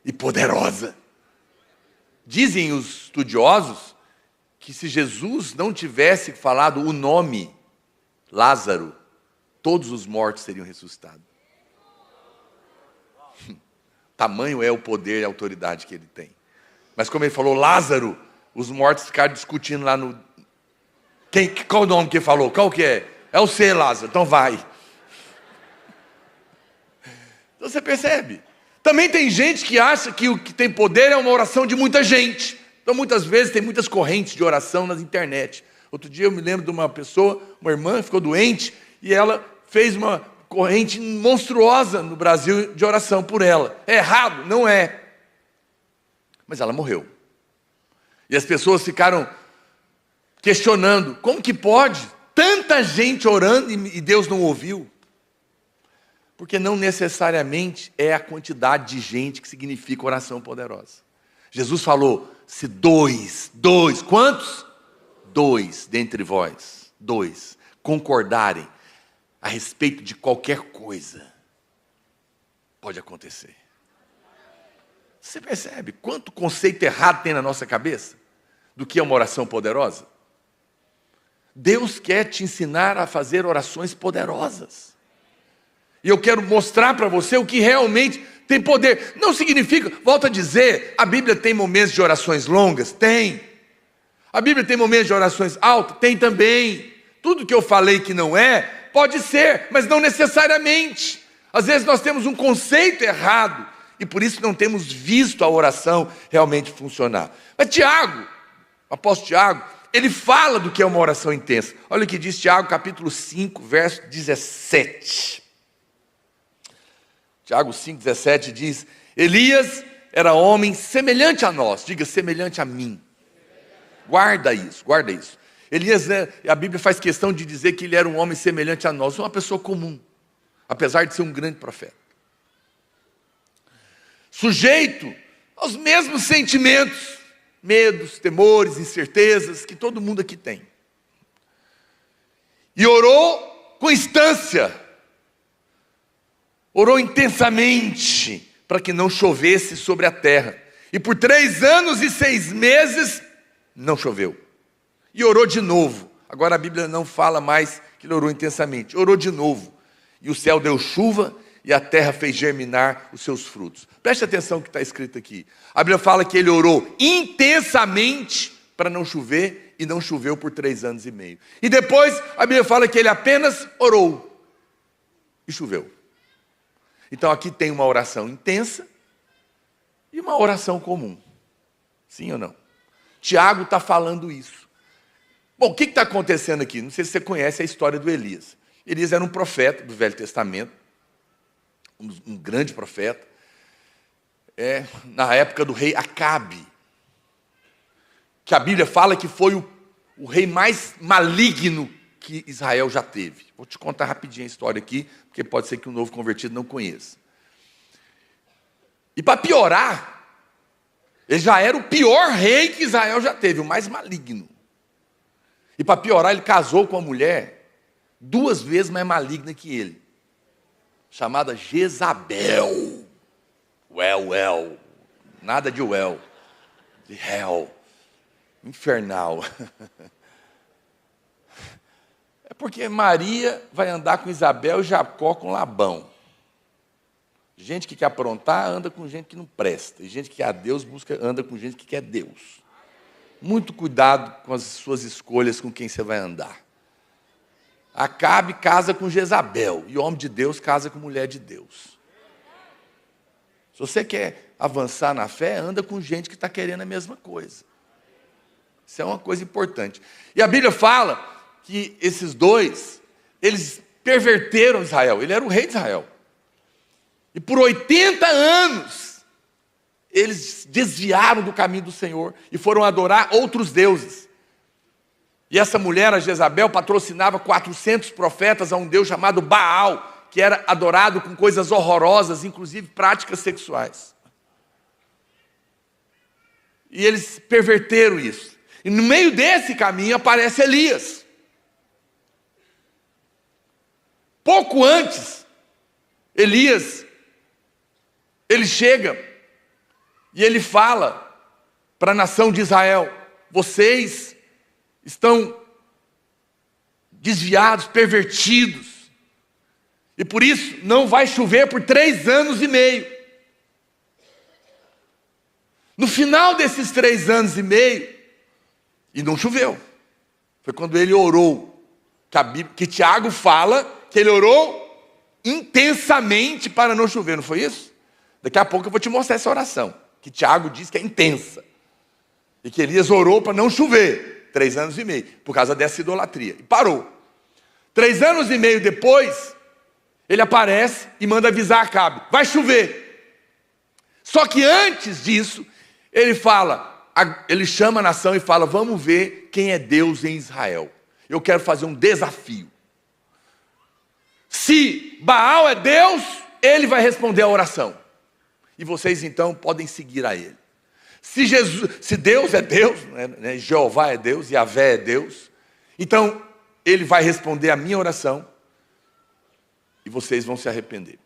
Speaker 1: e poderosa. Dizem os estudiosos que se Jesus não tivesse falado o nome Lázaro, todos os mortos seriam ressuscitados. Tamanho é o poder e a autoridade que ele tem. Mas como ele falou Lázaro, os mortos ficaram discutindo lá no... Qual o nome que ele falou? Qual que é? É o C, Lázaro, então vai. Então você percebe? Também tem gente que acha que o que tem poder é uma oração de muita gente. Então muitas vezes tem muitas correntes de oração nas internet. Outro dia eu me lembro de uma pessoa, uma irmã, ficou doente e ela fez uma corrente monstruosa no Brasil de oração por ela. É errado? Não é. Mas ela morreu. E as pessoas ficaram questionando, como que pode? Tanta gente orando e Deus não ouviu. Porque não necessariamente é a quantidade de gente que significa oração poderosa. Jesus falou, se dois, quantos? 2 dentre vós, 2, concordarem a respeito de qualquer coisa, pode acontecer. Você percebe quanto conceito errado tem na nossa cabeça do que é uma oração poderosa? Deus quer te ensinar a fazer orações poderosas. E eu quero mostrar para você o que realmente tem poder. Não significa, volto a dizer, a Bíblia tem momentos de orações longas? Tem. A Bíblia tem momentos de orações altas? Tem também. Tudo que eu falei que não é, pode ser, mas não necessariamente. Às vezes nós temos um conceito errado e por isso não temos visto a oração realmente funcionar. Mas Tiago, o apóstolo Tiago, ele fala do que é uma oração intensa. Olha o que diz Tiago, capítulo 5, verso 17. Tiago 5, 17 diz, Elias era homem semelhante a nós. Diga, semelhante a mim. Guarda isso, guarda isso. Elias, a Bíblia faz questão de dizer que ele era um homem semelhante a nós, uma pessoa comum, apesar de ser um grande profeta. Sujeito aos mesmos sentimentos, medos, temores, incertezas que todo mundo aqui tem. E orou com instância, orou intensamente para que não chovesse sobre a terra. E por 3 anos e 6 meses não choveu. E orou de novo. Agora a Bíblia não fala mais que ele orou intensamente. Orou de novo. E o céu deu chuva e a terra fez germinar os seus frutos. Preste atenção no que está escrito aqui. A Bíblia fala que ele orou intensamente para não chover e não choveu por 3 anos e meio. E depois a Bíblia fala que ele apenas orou e choveu. Então aqui tem uma oração intensa e uma oração comum. Sim ou não? Tiago está falando isso. Bom, o que está acontecendo aqui? Não sei se você conhece a história do Elias. Elias era um profeta do Velho Testamento, um grande profeta, na época do rei Acabe, que a Bíblia fala que foi o rei mais maligno que Israel já teve. Vou te contar rapidinho a história aqui, porque pode ser que um novo convertido não conheça. E para piorar, Ele já era o pior rei que Israel já teve, o mais maligno. E para piorar, ele casou com uma mulher 2 vezes mais maligna que ele, chamada Jezabel. Nada de de hell, infernal. É porque Maria vai andar com Isabel e Jacó com Labão. Gente que quer aprontar, anda com gente que não presta. E gente que quer a Deus, anda com gente que quer Deus. Muito cuidado com as suas escolhas, com quem você vai andar. Acabe casa com Jezabel, e homem de Deus casa com mulher de Deus. Se você quer avançar na fé, anda com gente que está querendo a mesma coisa. Isso é uma coisa importante. E a Bíblia fala que esses dois, eles perverteram Israel. Ele era o rei de Israel. E por 80 anos, eles desviaram do caminho do Senhor e foram adorar outros deuses. E essa mulher, a Jezabel, patrocinava 400 profetas a um deus chamado Baal, que era adorado com coisas horrorosas, inclusive práticas sexuais. E eles perverteram isso. E no meio desse caminho aparece Elias. Pouco antes, Elias, ele chega e ele fala para a nação de Israel: vocês estão desviados, pervertidos, e por isso não vai chover por 3 anos e meio. No final desses 3 anos e meio, e não choveu. Foi quando ele orou, que Tiago fala que ele orou intensamente para não chover, não foi isso? Daqui a pouco eu vou te mostrar essa oração, que Tiago diz que é intensa. E que Elias orou para não chover, 3 anos e meio, por causa dessa idolatria. E parou. 3 anos e meio depois, ele aparece e manda avisar Acabe: vai chover. Só que antes disso, ele chama a nação e fala: vamos ver quem é Deus em Israel. Eu quero fazer um desafio. Se Baal é Deus, ele vai responder a oração. E vocês então podem seguir a ele. Se Deus é Deus, né, Jeová é Deus, Yahvé é Deus, então ele vai responder a minha oração e vocês vão se arrepender.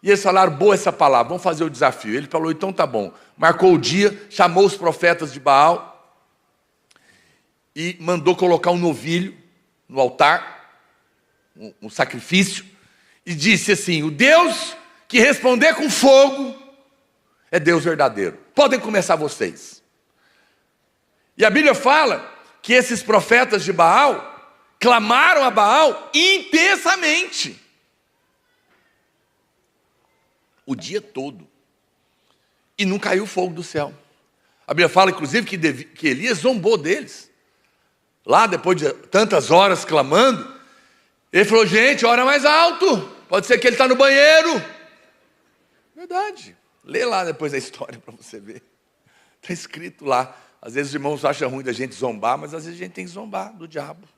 Speaker 1: E eles falaram: boa essa palavra, vamos fazer o desafio. Ele falou: então tá bom. Marcou o dia, chamou os profetas de Baal e mandou colocar um novilho no altar, um sacrifício, e disse assim: o Deus que responder com fogo é Deus verdadeiro. Podem começar vocês. E a Bíblia fala que esses profetas de Baal clamaram a Baal intensamente o dia todo, e não caiu fogo do céu. A Bíblia fala, inclusive, que Elias zombou deles. Lá, depois de tantas horas clamando, ele falou: gente, ora mais alto, pode ser que ele está no banheiro. Verdade. Lê lá depois a história para você ver. Está escrito lá. Às vezes os irmãos acham ruim da gente zombar, mas às vezes a gente tem que zombar do diabo.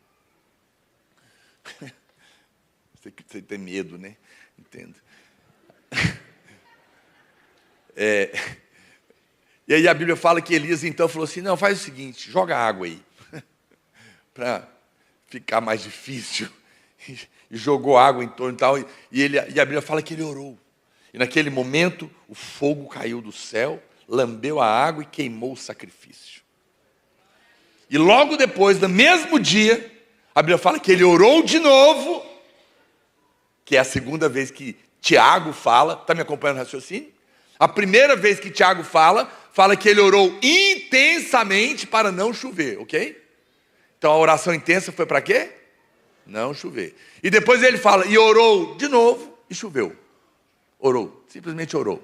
Speaker 1: Você tem medo, né? Entendo. E aí a Bíblia fala que Elias então falou assim: não, faz o seguinte, joga água aí, para ficar mais difícil. E jogou água em torno e tal, e a Bíblia fala que ele orou. E naquele momento, o fogo caiu do céu, lambeu a água e queimou o sacrifício. E logo depois, no mesmo dia, a Bíblia fala que ele orou de novo, que é a segunda vez que Tiago fala. Está me acompanhando o raciocínio? A primeira vez que Tiago fala que ele orou intensamente para não chover, ok? Então a oração intensa foi para quê? Não chover. E depois ele fala, e orou de novo, e choveu. Orou, simplesmente orou.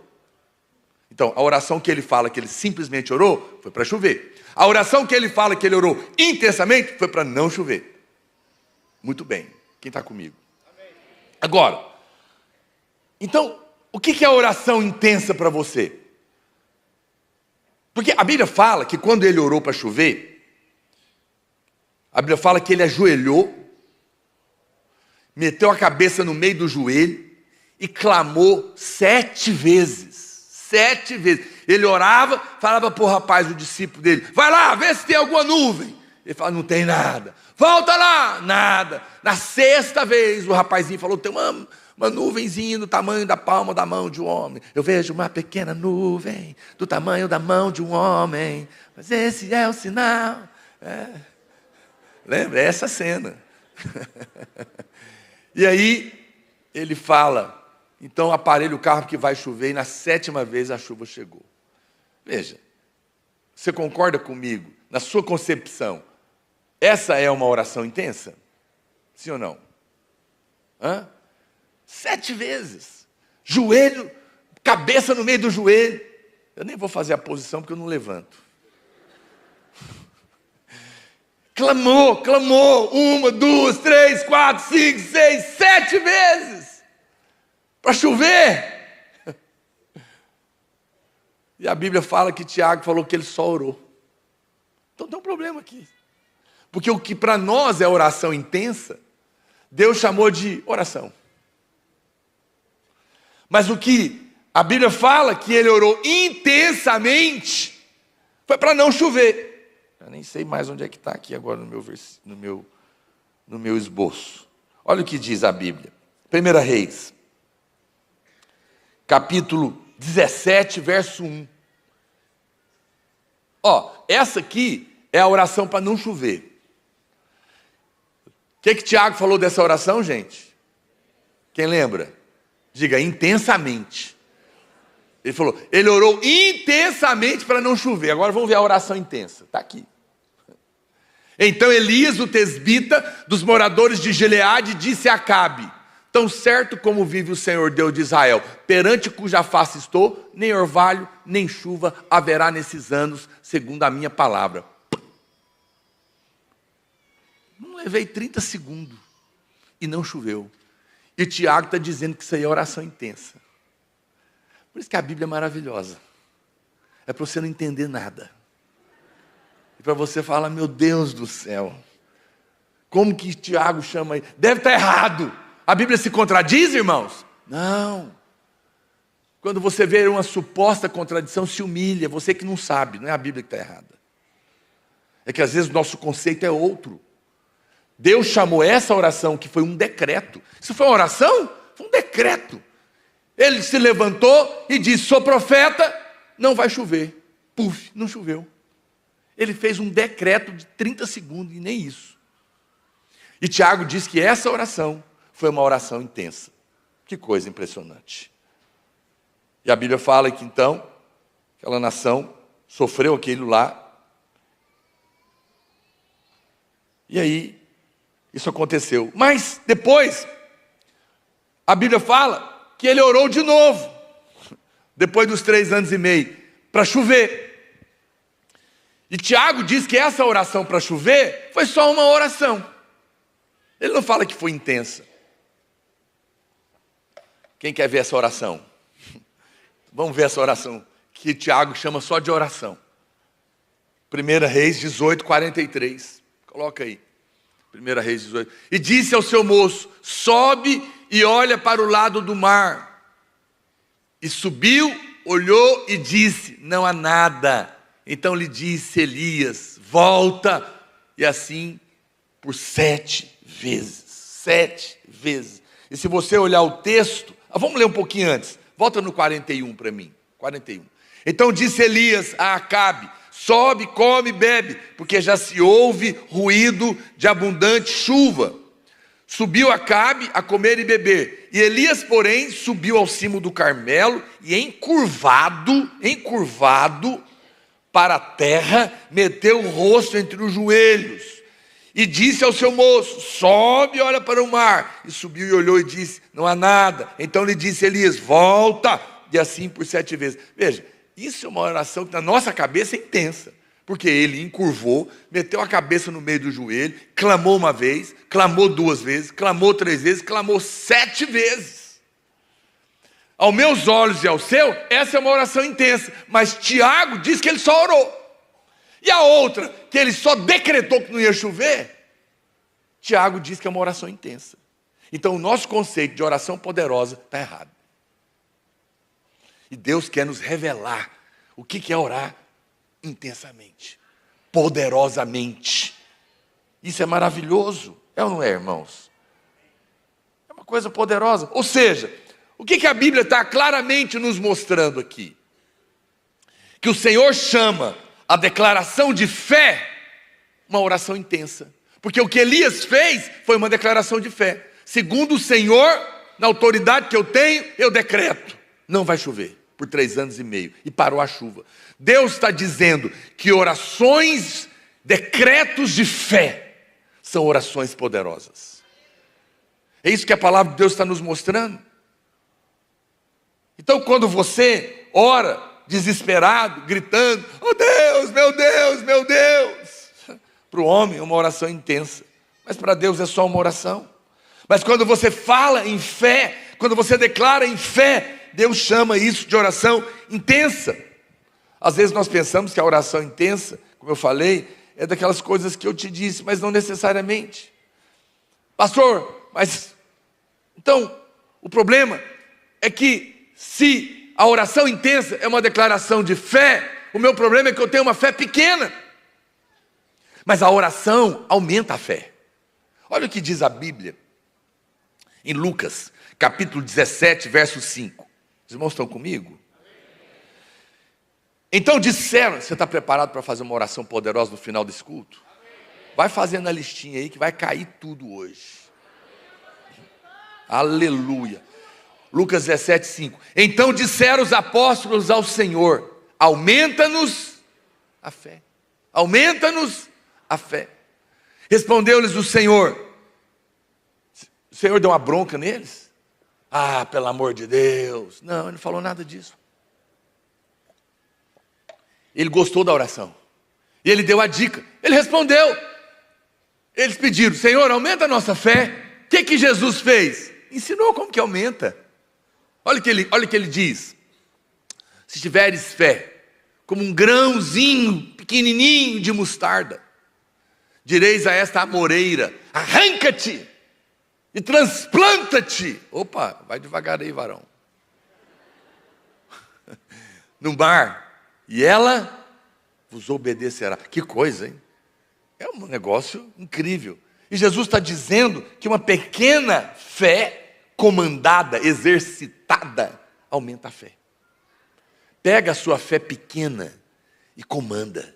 Speaker 1: Então, a oração que ele fala que ele simplesmente orou, foi para chover. A oração que ele fala que ele orou intensamente, foi para não chover. Muito bem, quem está comigo? Amém. Agora, então, o que é a oração intensa para você? Porque a Bíblia fala que quando ele orou para chover, a Bíblia fala que ele ajoelhou, meteu a cabeça no meio do joelho e clamou 7 vezes. 7 vezes. Ele orava, falava para o rapaz, o discípulo dele, vai lá, vê se tem alguma nuvem. Ele fala, não tem nada. Volta lá, nada. Na 6ª vez, o rapazinho falou, tem uma nuvenzinha do tamanho da palma da mão de um homem. Eu vejo uma pequena nuvem do tamanho da mão de um homem. Mas esse é o sinal. Lembra? É essa cena. E aí, ele fala, então aparelha o carro que vai chover, e na 7ª vez a chuva chegou. Veja, você concorda comigo? Na sua concepção, essa é uma oração intensa? Sim ou não? 7 vezes. Joelho, cabeça no meio do joelho. Eu nem vou fazer a posição porque eu não levanto. Clamou, 1, 2, 3, 4, 5, 6, 7 vezes. Para chover. E a Bíblia fala que Tiago falou que ele só orou. Então tem um problema aqui. Porque o que para nós é oração intensa, Deus chamou de oração. Mas o que a Bíblia fala que ele orou intensamente, foi para não chover. Eu nem sei mais onde é que está aqui agora no meu esboço. Olha o que diz a Bíblia. 1 Reis, capítulo 17, verso 1. Essa aqui é a oração para não chover. O que Tiago falou dessa oração, gente? Quem lembra? Diga, intensamente. Ele falou, ele orou intensamente para não chover. Agora vamos ver a oração intensa. Está aqui. Então Elias, o tesbita, dos moradores de Gileade, disse a Acabe, tão certo como vive o Senhor Deus de Israel, perante cuja face estou, nem orvalho, nem chuva haverá nesses anos, segundo a minha palavra. Não levei 30 segundos e não choveu. E Tiago está dizendo que isso aí é oração intensa. Por isso que a Bíblia é maravilhosa. É para você não entender nada. E para você falar, meu Deus do céu. Como que Tiago chama aí? Deve estar errado. A Bíblia se contradiz, irmãos? Não. Quando você vê uma suposta contradição, se humilha. Você que não sabe, não é a Bíblia que está errada. É que às vezes o nosso conceito é outro. Deus chamou essa oração, que foi um decreto. Isso foi uma oração? Foi um decreto. Ele se levantou e disse, sou profeta, não vai chover. Puf, não choveu. Ele fez um decreto de 30 segundos e nem isso. E Tiago diz que essa oração foi uma oração intensa. Que coisa impressionante. E a Bíblia fala que então, aquela nação sofreu aquilo lá. E aí, isso aconteceu. Mas depois, a Bíblia fala que ele orou de novo, depois dos 3 anos e meio, para chover. E Tiago diz que essa oração para chover foi só uma oração. Ele não fala que foi intensa. Quem quer ver essa oração? Vamos ver essa oração, que Tiago chama só de oração. 1 Reis 18, 43. Coloca aí. 1 Reis 18. E disse ao seu moço, sobe e olha para o lado do mar. E subiu, olhou e disse, não há nada. Então lhe disse Elias, volta. E assim por 7 vezes. 7 vezes. E se você olhar o texto, vamos ler um pouquinho antes. Volta no 41 para mim. 41. Então disse Elias a Acabe, sobe, come, bebe, porque já se ouve ruído de abundante chuva. Subiu Acabe a comer e beber. E Elias, porém, subiu ao cimo do Carmelo e encurvado para a terra, meteu o rosto entre os joelhos. E disse ao seu moço, sobe e olha para o mar. E subiu e olhou e disse, não há nada. Então lhe disse Elias, volta. E assim por 7 vezes. Veja, isso é uma oração que na nossa cabeça é intensa. Porque ele encurvou, meteu a cabeça no meio do joelho, clamou uma vez, clamou 2 vezes, clamou 3 vezes, clamou 7 vezes. Aos meus olhos e ao seu, essa é uma oração intensa. Mas Tiago diz que ele só orou. E a outra, que ele só decretou que não ia chover, Tiago diz que é uma oração intensa. Então o nosso conceito de oração poderosa está errado. E Deus quer nos revelar o que é orar intensamente, poderosamente. Isso é maravilhoso, é ou não é, irmãos? É uma coisa poderosa. Ou seja, o que a Bíblia está claramente nos mostrando aqui? Que o Senhor chama a declaração de fé uma oração intensa. Porque o que Elias fez foi uma declaração de fé. Segundo o Senhor, na autoridade que eu tenho, eu decreto: não vai chover por 3 anos e meio. E parou a chuva. Deus está dizendo que orações, decretos de fé, são orações poderosas. É isso que a palavra de Deus está nos mostrando. Então, quando você ora desesperado, gritando: oh Deus, meu Deus, meu Deus, para o homem é uma oração intensa, mas para Deus é só uma oração. Mas quando você fala em fé, quando você declara em fé, Deus chama isso de oração intensa. Às vezes nós pensamos que a oração intensa, como eu falei, é daquelas coisas que eu te disse, mas não necessariamente. Pastor, mas então o problema é que se a oração intensa é uma declaração de fé, o meu problema é que eu tenho uma fé pequena. Mas a oração aumenta a fé. Olha o que diz a Bíblia em Lucas, capítulo 17, verso 5. Os irmãos estão comigo? Então disseram, você está preparado para fazer uma oração poderosa no final desse culto? Vai fazendo a listinha aí que vai cair tudo hoje. Aleluia. Lucas 17, 5. Então disseram os apóstolos ao Senhor: aumenta-nos a fé. Aumenta-nos a fé. Respondeu-lhes o Senhor. O Senhor deu uma bronca neles? Ah, pelo amor de Deus. Não, ele não falou nada disso. Ele gostou da oração. E ele deu a dica. Ele respondeu. Eles pediram: Senhor, aumenta a nossa fé. O que Jesus fez? Ensinou como que aumenta. Olha o que ele diz. Se tiveres fé, como um grãozinho pequenininho de mostarda, direis a esta amoreira: arranca-te e transplanta-te. Opa, vai devagar aí, varão. No mar, e ela vos obedecerá. Que coisa, hein? É um negócio incrível. E Jesus está dizendo que uma pequena fé comandada, exercitada, aumenta a fé. Pega a sua fé pequena e comanda.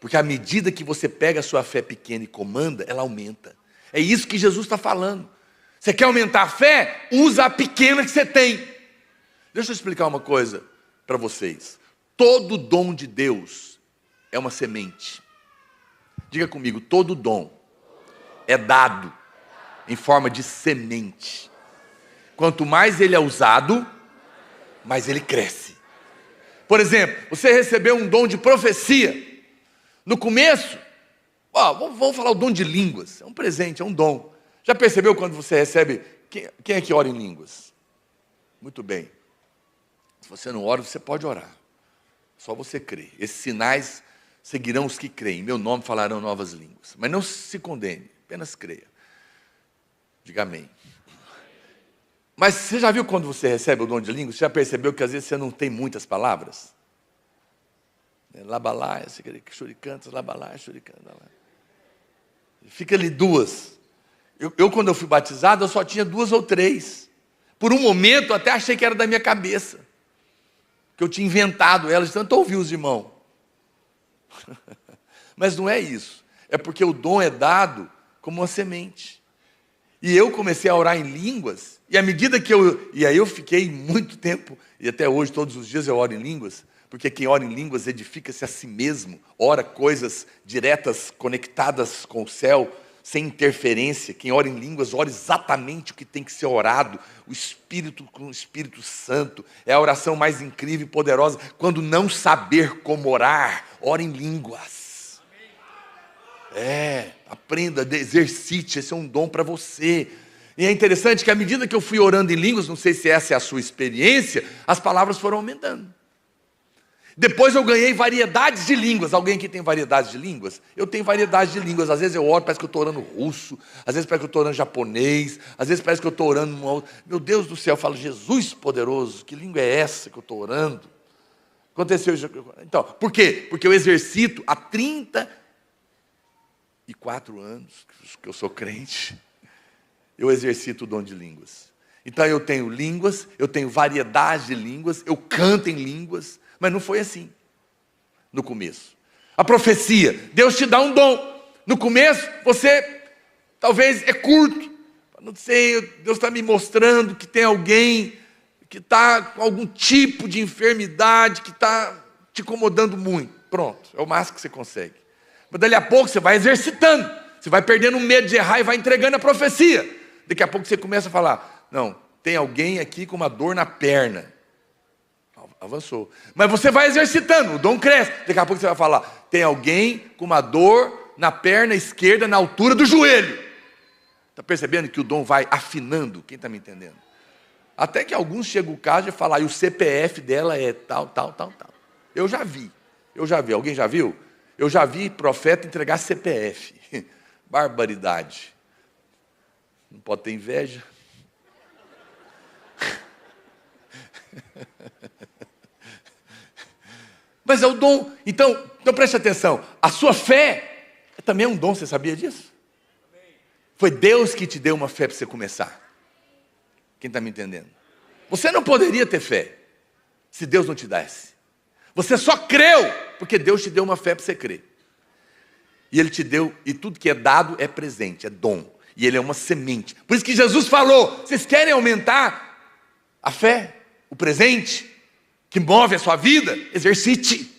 Speaker 1: Porque à medida que você pega a sua fé pequena e comanda, ela aumenta. É isso que Jesus está falando. Você quer aumentar a fé? Usa a pequena que você tem. Deixa eu explicar uma coisa para vocês. Todo dom de Deus é uma semente. Diga comigo: todo dom é dado em forma de semente. Quanto mais ele é usado, mais ele cresce. Por exemplo, você recebeu um dom de profecia. No começo, vamos falar o dom de línguas. É um presente, é um dom. Já percebeu quando você recebe? Quem é que ora em línguas? Muito bem. Se você não ora, você pode orar. Só você crer. Esses sinais seguirão os que creem. Em meu nome falarão novas línguas. Mas não se condene, apenas creia. Diga amém. Mas você já viu quando você recebe o dom de línguas? Você já percebeu que às vezes você não tem muitas palavras? Labalá, churicantas, labalá, churicantas. Fica ali 2. Eu, quando eu fui batizado, eu só tinha 2 ou 3. Por um momento, eu até achei que era da minha cabeça. Que eu tinha inventado elas, de tanto ouvir os irmãos. Mas não é isso. É porque o dom é dado como uma semente. E eu comecei a orar em línguas, e à medida que e aí eu fiquei muito tempo, e até hoje, todos os dias eu oro em línguas, porque quem ora em línguas edifica-se a si mesmo, ora coisas diretas, conectadas com o céu, sem interferência. Quem ora em línguas, ora exatamente o que tem que ser orado, o Espírito com o Espírito Santo. É a oração mais incrível e poderosa. Quando não saber como orar, ora em línguas. Aprenda, exercite, esse é um dom para você. E é interessante que à medida que eu fui orando em línguas, não sei se essa é a sua experiência, as palavras foram aumentando. Depois eu ganhei variedades de línguas. Alguém aqui tem variedades de línguas? Eu tenho variedades de línguas. Às vezes eu oro, parece que eu estou orando russo. Às vezes parece que eu estou orando japonês. Às vezes parece que eu estou orando... Meu Deus do céu, eu falo, Jesus poderoso, que língua é essa que eu estou orando? Aconteceu isso. Então, por quê? Porque eu exercito há 34 anos que eu sou crente. Eu exercito o dom de línguas. Então eu tenho línguas, eu tenho variedade de línguas, eu canto em línguas. Mas não foi assim, no começo. A profecia, Deus te dá um dom. No começo, você talvez é curto. Não sei, Deus está me mostrando que tem alguém que está com algum tipo de enfermidade, que está te incomodando muito. Pronto, é o máximo que você consegue. Mas dali a pouco você vai exercitando. Você vai perdendo o medo de errar e vai entregando a profecia. Daqui a pouco você começa a falar, não, tem alguém aqui com uma dor na perna. Avançou. Mas você vai exercitando, o dom cresce. Daqui a pouco você vai falar, tem alguém com uma dor na perna esquerda, na altura do joelho. Está percebendo que o dom vai afinando? Quem está me entendendo? Até que alguns chegam o caso de falar, e o CPF dela é tal, tal, tal, tal. Eu já vi. Alguém já viu? Eu já vi profeta entregar CPF. Barbaridade. Não pode ter inveja. Mas é o dom. Então preste atenção. A sua fé também é um dom, você sabia disso? Foi Deus que te deu uma fé para você começar. Quem está me entendendo? Você não poderia ter fé se Deus não te desse. Você só creu porque Deus te deu uma fé para você crer. E Ele te deu, e tudo que é dado é presente, é dom. E Ele é uma semente. Por isso que Jesus falou, vocês querem aumentar a fé, o presente, que move a sua vida? Exercite.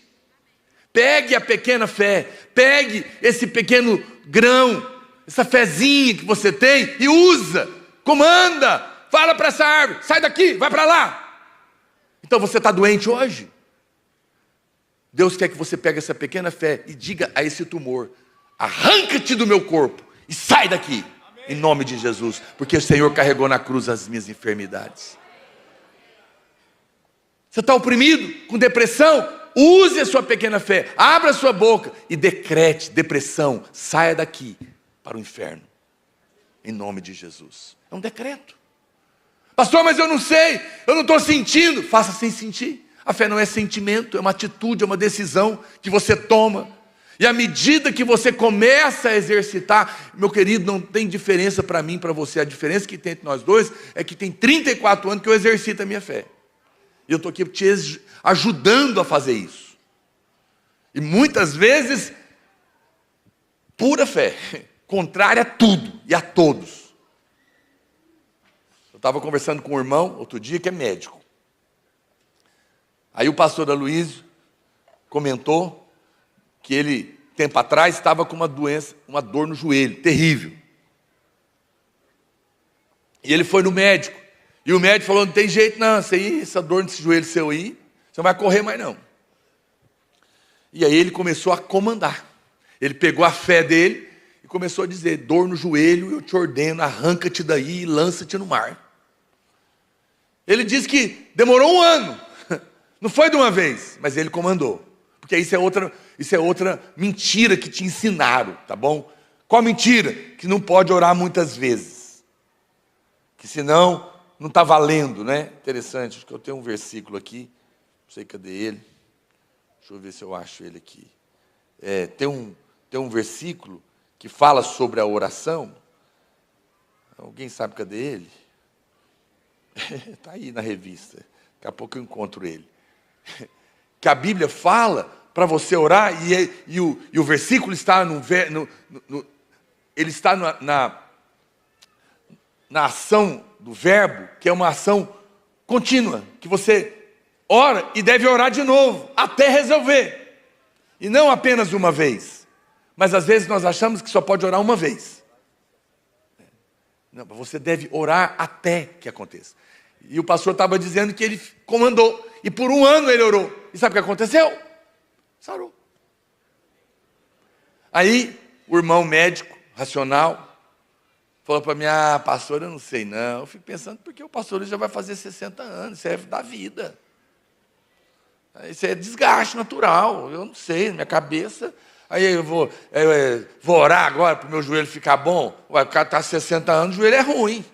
Speaker 1: Pegue a pequena fé, pegue esse pequeno grão, essa fezinha que você tem e usa, comanda, fala para essa árvore, sai daqui, vai para lá. Então você está doente hoje? Deus quer que você pegue essa pequena fé e diga a esse tumor, arranca-te do meu corpo e sai daqui, em nome de Jesus, porque o Senhor carregou na cruz as minhas enfermidades. Você está oprimido, com depressão? Use a sua pequena fé, abra a sua boca e decrete, depressão, saia daqui para o inferno, em nome de Jesus. É um decreto. Pastor, mas eu não sei, eu não estou sentindo. Faça sem sentir. A fé não é sentimento, é uma atitude, é uma decisão que você toma. E à medida que você começa a exercitar, meu querido, não tem diferença para mim e para você. A diferença que tem entre nós dois é que tem 34 anos que eu exercito a minha fé. E eu estou aqui te ajudando a fazer isso. E muitas vezes, pura fé, contrária a tudo e a todos. Eu estava conversando com um irmão, outro dia, que é médico. Aí o pastor Aloysio comentou que ele, tempo atrás, estava com uma doença, uma dor no joelho, terrível. E ele foi no médico. E o médico falou, não tem jeito não, essa dor nesse joelho seu aí, você não vai correr mais não. E aí ele começou a comandar. Ele pegou a fé dele e começou a dizer, dor no joelho, eu te ordeno, arranca-te daí e lança-te no mar. Ele disse que demorou 1 ano, não foi de uma vez, mas ele comandou. Porque isso é outra mentira que te ensinaram, tá bom? Qual mentira? Que não pode orar muitas vezes. Que senão não está valendo, né? Interessante, acho que eu tenho um versículo aqui, não sei cadê ele. Deixa eu ver se eu acho ele aqui. Tem um versículo que fala sobre a oração. Alguém sabe cadê ele? Está aí na revista. Daqui a pouco eu encontro ele. Que a Bíblia fala para você orar, e o versículo está ele está na ação do verbo, que é uma ação contínua, que você ora e deve orar de novo, até resolver. E não apenas uma vez. Mas às vezes nós achamos que só pode orar uma vez. Não, você deve orar até que aconteça. E o pastor estava dizendo que ele comandou. E por 1 ano ele orou. E sabe o que aconteceu? Sarou. Aí o irmão médico, racional, falou para mim, pastor, eu não sei não. Eu fico pensando, porque o pastor já vai fazer 60 anos, serve da vida. Isso é desgaste natural, eu não sei, na minha cabeça. Aí eu vou orar agora para o meu joelho ficar bom. Ué, o cara está 60 anos, o joelho é ruim.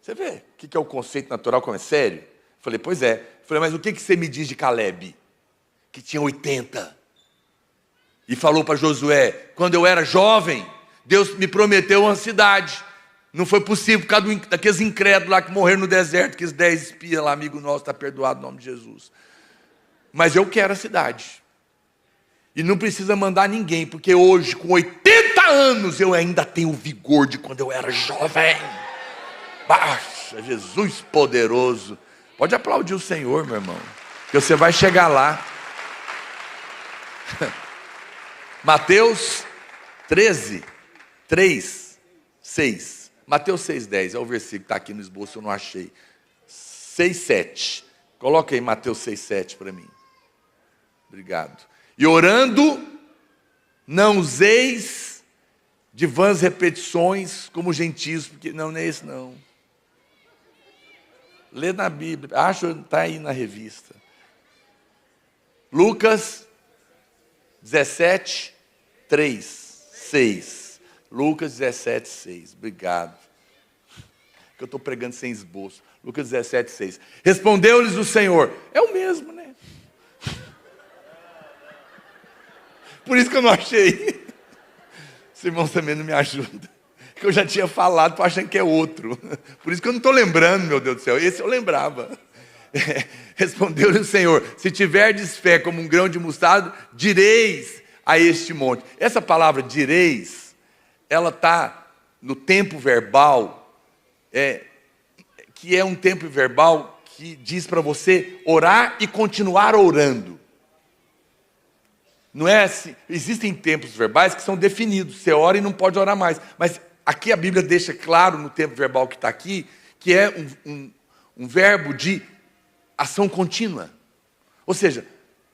Speaker 1: Você vê o que é o conceito natural, como é sério? Falei, pois é. Falei, mas o que você me diz de Caleb? Que tinha 80. E falou para Josué, quando eu era jovem, Deus me prometeu uma cidade. Não foi possível por causa daqueles incrédulos lá que morreram no deserto, aqueles 10 espias lá, amigo nosso, está perdoado no nome de Jesus. Mas eu quero a cidade. E não precisa mandar ninguém, porque hoje, com 80 anos, eu ainda tenho o vigor de quando eu era jovem. Baixa, Jesus poderoso. Pode aplaudir o Senhor, meu irmão, que você vai chegar lá. Mateus 13, 3, 6. Mateus 6,10 é o versículo que está aqui no esboço, eu não achei. 6,7. Coloca aí Mateus 6,7 para mim. Obrigado. E orando, não useis de vãs repetições como gentios, porque não é esse não. Lê na Bíblia, acho que está aí na revista. Lucas 17, 3, 6. Lucas 17, 6. Obrigado. Que eu estou pregando sem esboço. Lucas 17, 6. Respondeu-lhes o Senhor. É o mesmo, né? Por isso que eu não achei. Os irmãos também não me ajudam. Que eu já tinha falado, estou achando que é outro. Por isso que eu não estou lembrando, meu Deus do céu. Esse eu lembrava. Respondeu-lhe o Senhor: se tiverdes fé como um grão de mostarda, direis a este monte. Essa palavra direis, ela está no tempo verbal, que é um tempo verbal que diz para você orar e continuar orando. Não é assim, existem tempos verbais que são definidos, você ora e não pode orar mais. Mas aqui a Bíblia deixa claro no tempo verbal que está aqui, que é um verbo de ação contínua. Ou seja,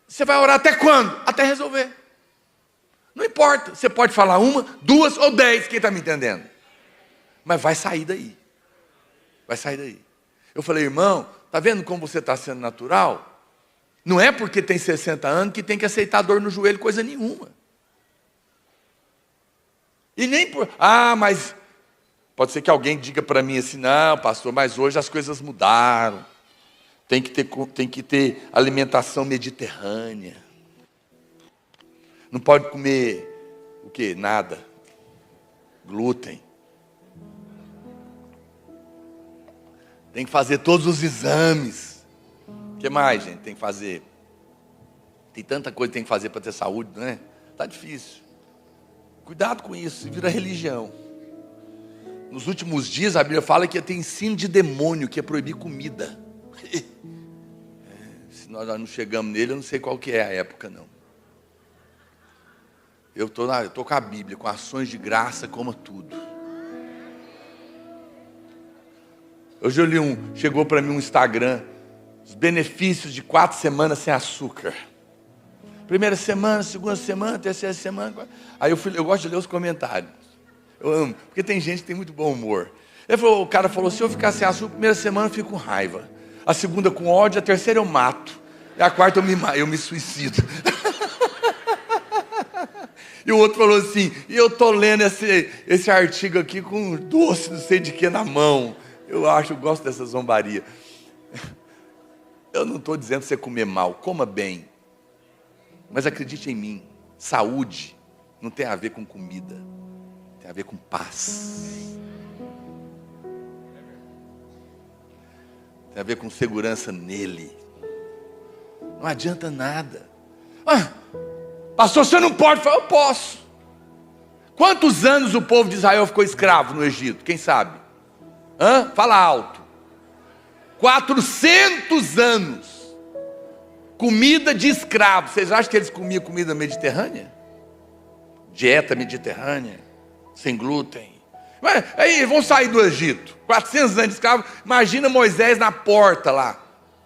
Speaker 1: você vai orar até quando? Até resolver. Não importa, você pode falar 1, 2 ou 10, quem está me entendendo? Mas vai sair daí. Vai sair daí. Eu falei, irmão, está vendo como você está sendo natural? Não é porque tem 60 anos que tem que aceitar dor no joelho, coisa nenhuma. E nem por... mas pode ser que alguém diga para mim assim, não, pastor, mas hoje as coisas mudaram. Tem que ter alimentação mediterrânea. Não pode comer o quê? Nada. Glúten. Tem que fazer todos os exames. O que mais, gente, tem que fazer? Tem tanta coisa que tem que fazer para ter saúde, não é? Está difícil. Cuidado com isso, vira religião. Nos últimos dias a Bíblia fala que ia ter ensino de demônio, que é proibir comida. Se nós não chegamos nele, eu não sei qual que é a época, não. Eu estou com a Bíblia, com ações de graça, coma tudo. Hoje eu li chegou para mim um Instagram, os benefícios de 4 semanas sem açúcar. Primeira semana, segunda semana, terceira semana. Aí eu gosto de ler os comentários. Eu amo, porque tem gente que tem muito bom humor. O cara falou, se eu ficar sem açúcar, a primeira semana eu fico com raiva. A segunda com ódio, a terceira eu mato. E a quarta eu me suicido. E o outro falou assim, e eu estou lendo esse artigo aqui com doce, não sei de que, na mão. Eu gosto dessa zombaria. Eu não estou dizendo você comer mal, coma bem. Mas acredite em mim, saúde não tem a ver com comida, tem a ver com paz. Tem a ver com segurança nele. Não adianta nada. Pastor, você não pode falar, eu posso. Quantos anos o povo de Israel ficou escravo no Egito? Quem sabe? Fala alto. 400 anos. Comida de escravo. Vocês acham que eles comiam comida mediterrânea? Dieta mediterrânea, sem glúten. Mas aí vão sair do Egito. 400 anos de escravo. Imagina Moisés na porta lá.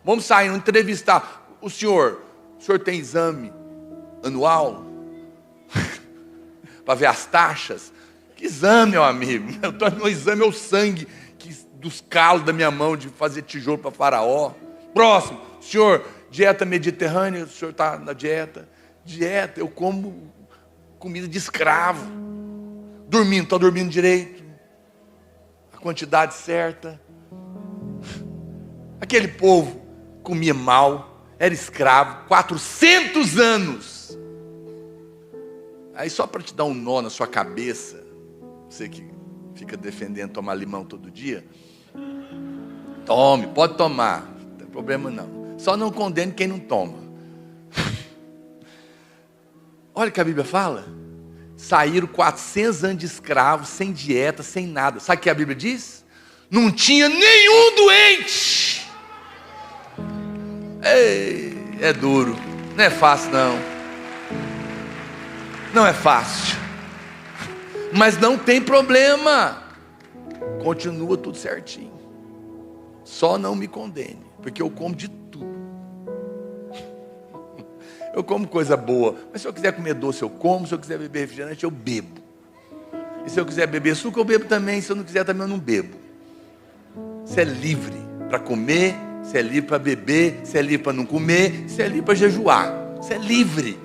Speaker 1: Vamos sair, vamos entrevistar. O senhor tem exame anual? Para ver as taxas? Que exame, meu amigo? Meu exame é o sangue dos calos da minha mão de fazer tijolo para faraó. Próximo, senhor, dieta mediterrânea, o senhor está na dieta. Dieta, eu como comida de escravo. Dormindo, está dormindo direito. A quantidade certa. Aquele povo comia mal, era escravo, 400 anos. Aí só para te dar um nó na sua cabeça, você que fica defendendo tomar limão todo dia, tome, pode tomar, não tem problema não. Só não condene quem não toma. Olha o que a Bíblia fala. Saíram 400 anos de escravos, sem dieta, sem nada. Sabe o que a Bíblia diz? Não tinha nenhum doente. Ei, é duro, não é fácil não. Não é fácil. Mas não tem problema. Continua tudo certinho. Só não me condene, porque eu como de tudo. Eu como coisa boa, mas se eu quiser comer doce eu como, se eu quiser beber refrigerante eu bebo. E se eu quiser beber suco eu bebo também, se eu não quiser também eu não bebo. Você é livre para comer, você é livre para beber, você é livre para não comer, você é livre para jejuar. Você é livre.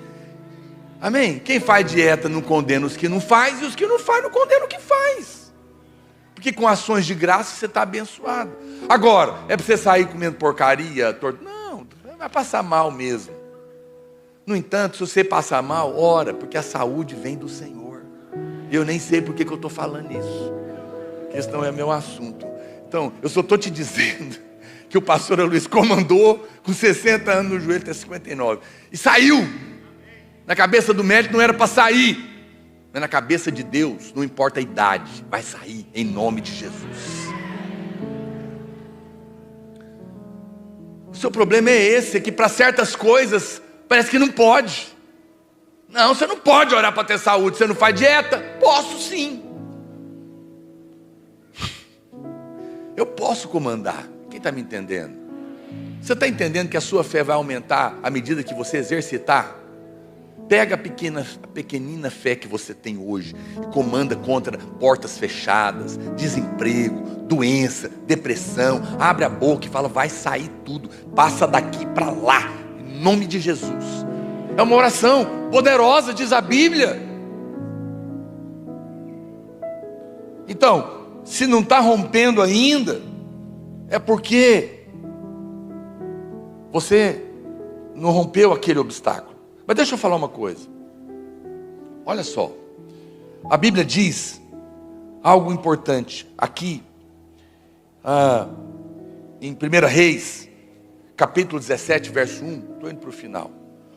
Speaker 1: Amém? Quem faz dieta não condena os que não faz, e os que não faz não condena o que faz. Porque com ações de graça você está abençoado. Agora, é para você sair comendo porcaria, torto? Não, vai passar mal mesmo. No entanto, se você passar mal, ora, porque a saúde vem do Senhor. Eu nem sei por que eu estou falando isso. Porque esse não é meu assunto. Então, eu só estou te dizendo que o pastor Luiz comandou com 60 anos no joelho, até 59. E saiu. Na cabeça do médico não era para sair. Mas na cabeça de Deus, não importa a idade, vai sair em nome de Jesus. O seu problema é esse, é que para certas coisas parece que não pode. Não, você não pode orar para ter saúde. Você não faz dieta? Posso sim. Eu posso comandar. Quem está me entendendo? Você está entendendo que a sua fé vai aumentar à medida que você exercitar? Pega a pequenina fé que você tem hoje e comanda contra portas fechadas, desemprego, doença, depressão. Abre a boca e fala, vai sair tudo. Passa daqui para lá, em nome de Jesus. É uma oração poderosa, diz a Bíblia. Então, se não está rompendo ainda, é porque você não rompeu aquele obstáculo. Mas deixa eu falar uma coisa. Olha só. A Bíblia diz algo importante. Aqui, em 1 Reis, capítulo 17, verso 1. Estou indo para o final.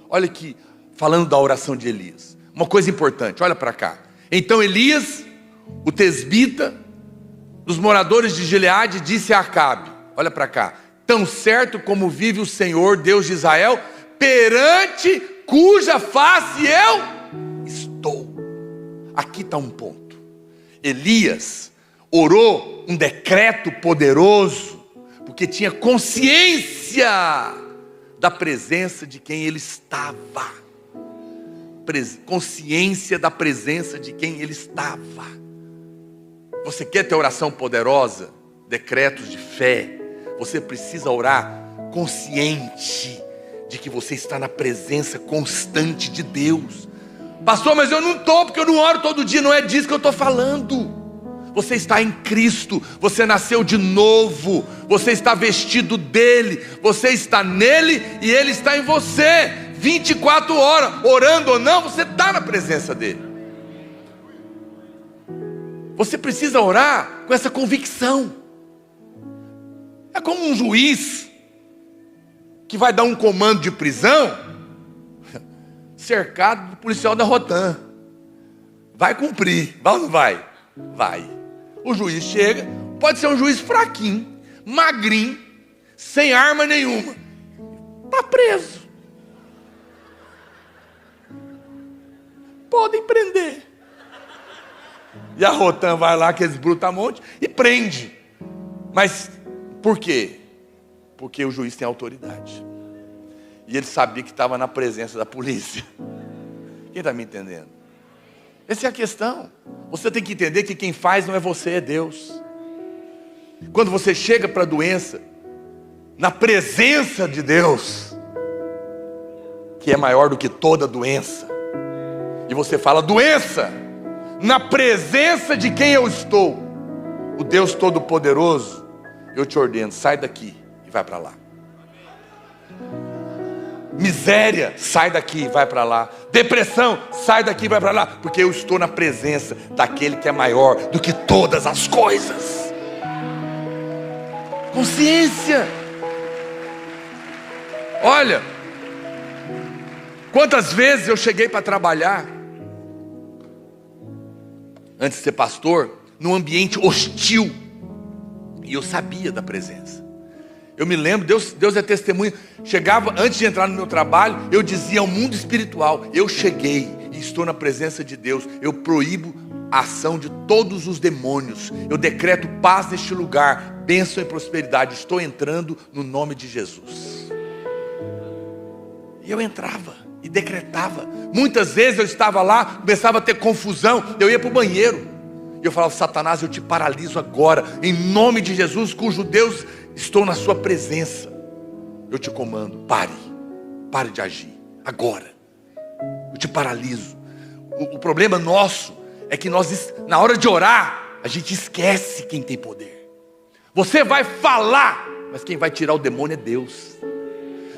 Speaker 1: Olha aqui, falando da oração de Elias. Uma coisa importante, olha para cá. Então Elias, o tesbita, dos moradores de Gileade, disse a Acabe. Olha para cá. Tão certo como vive o Senhor, Deus de Israel, perante cuja face eu estou. Aqui está um ponto. Elias orou um decreto poderoso, porque tinha consciência da presença de quem ele estava. Consciência da presença de quem ele estava. Você quer ter oração poderosa? Decretos de fé. Você precisa orar consciente de que você está na presença constante de Deus. Pastor, mas eu não estou, porque eu não oro todo dia. Não é disso que eu estou falando. Você está em Cristo, você nasceu de novo, você está vestido dele, você está nele e ele está em você, 24 horas, orando ou não, você está na presença dele. Você precisa orar com essa convicção. É como um juiz que vai dar um comando de prisão, cercado do policial da Rotan. Vai cumprir, vai ou não vai? Vai. O juiz chega, pode ser um juiz fraquinho, magrinho, sem arma nenhuma. Está preso. Podem prender. E a Rotan vai lá, aqueles brutamontes, e prende. Mas por quê? Porque o juiz tem autoridade. E ele sabia que estava na presença da polícia. Quem está me entendendo? Essa é a questão. Você tem que entender que quem faz não é você, é Deus. Quando você chega para a doença, na presença de Deus, que é maior do que toda doença. E você fala: doença, na presença de quem eu estou, o Deus Todo-Poderoso, eu te ordeno, sai daqui e vai para lá. Miséria, sai daqui e vai para lá. Depressão, sai daqui e vai para lá, porque eu estou na presença daquele que é maior do que todas as coisas. Consciência. Olha, quantas vezes eu cheguei para trabalhar, antes de ser pastor, num ambiente hostil, e eu sabia da presença. Eu me lembro, Deus é testemunha. Chegava, antes de entrar no meu trabalho, eu dizia ao mundo espiritual: eu cheguei e estou na presença de Deus. Eu proíbo a ação de todos os demônios. Eu decreto paz neste lugar, bênção e prosperidade. Estou entrando no nome de Jesus. E eu entrava e decretava. Muitas vezes eu estava lá, começava a ter confusão, eu ia para o banheiro. E eu falava: Satanás, eu te paraliso agora, em nome de Jesus, cujo Deus, estou na sua presença. Eu te comando, pare de agir, agora. Eu te paraliso. O problema nosso é que nós, na hora de orar, a gente esquece quem tem poder. Você vai falar, mas quem vai tirar o demônio é Deus.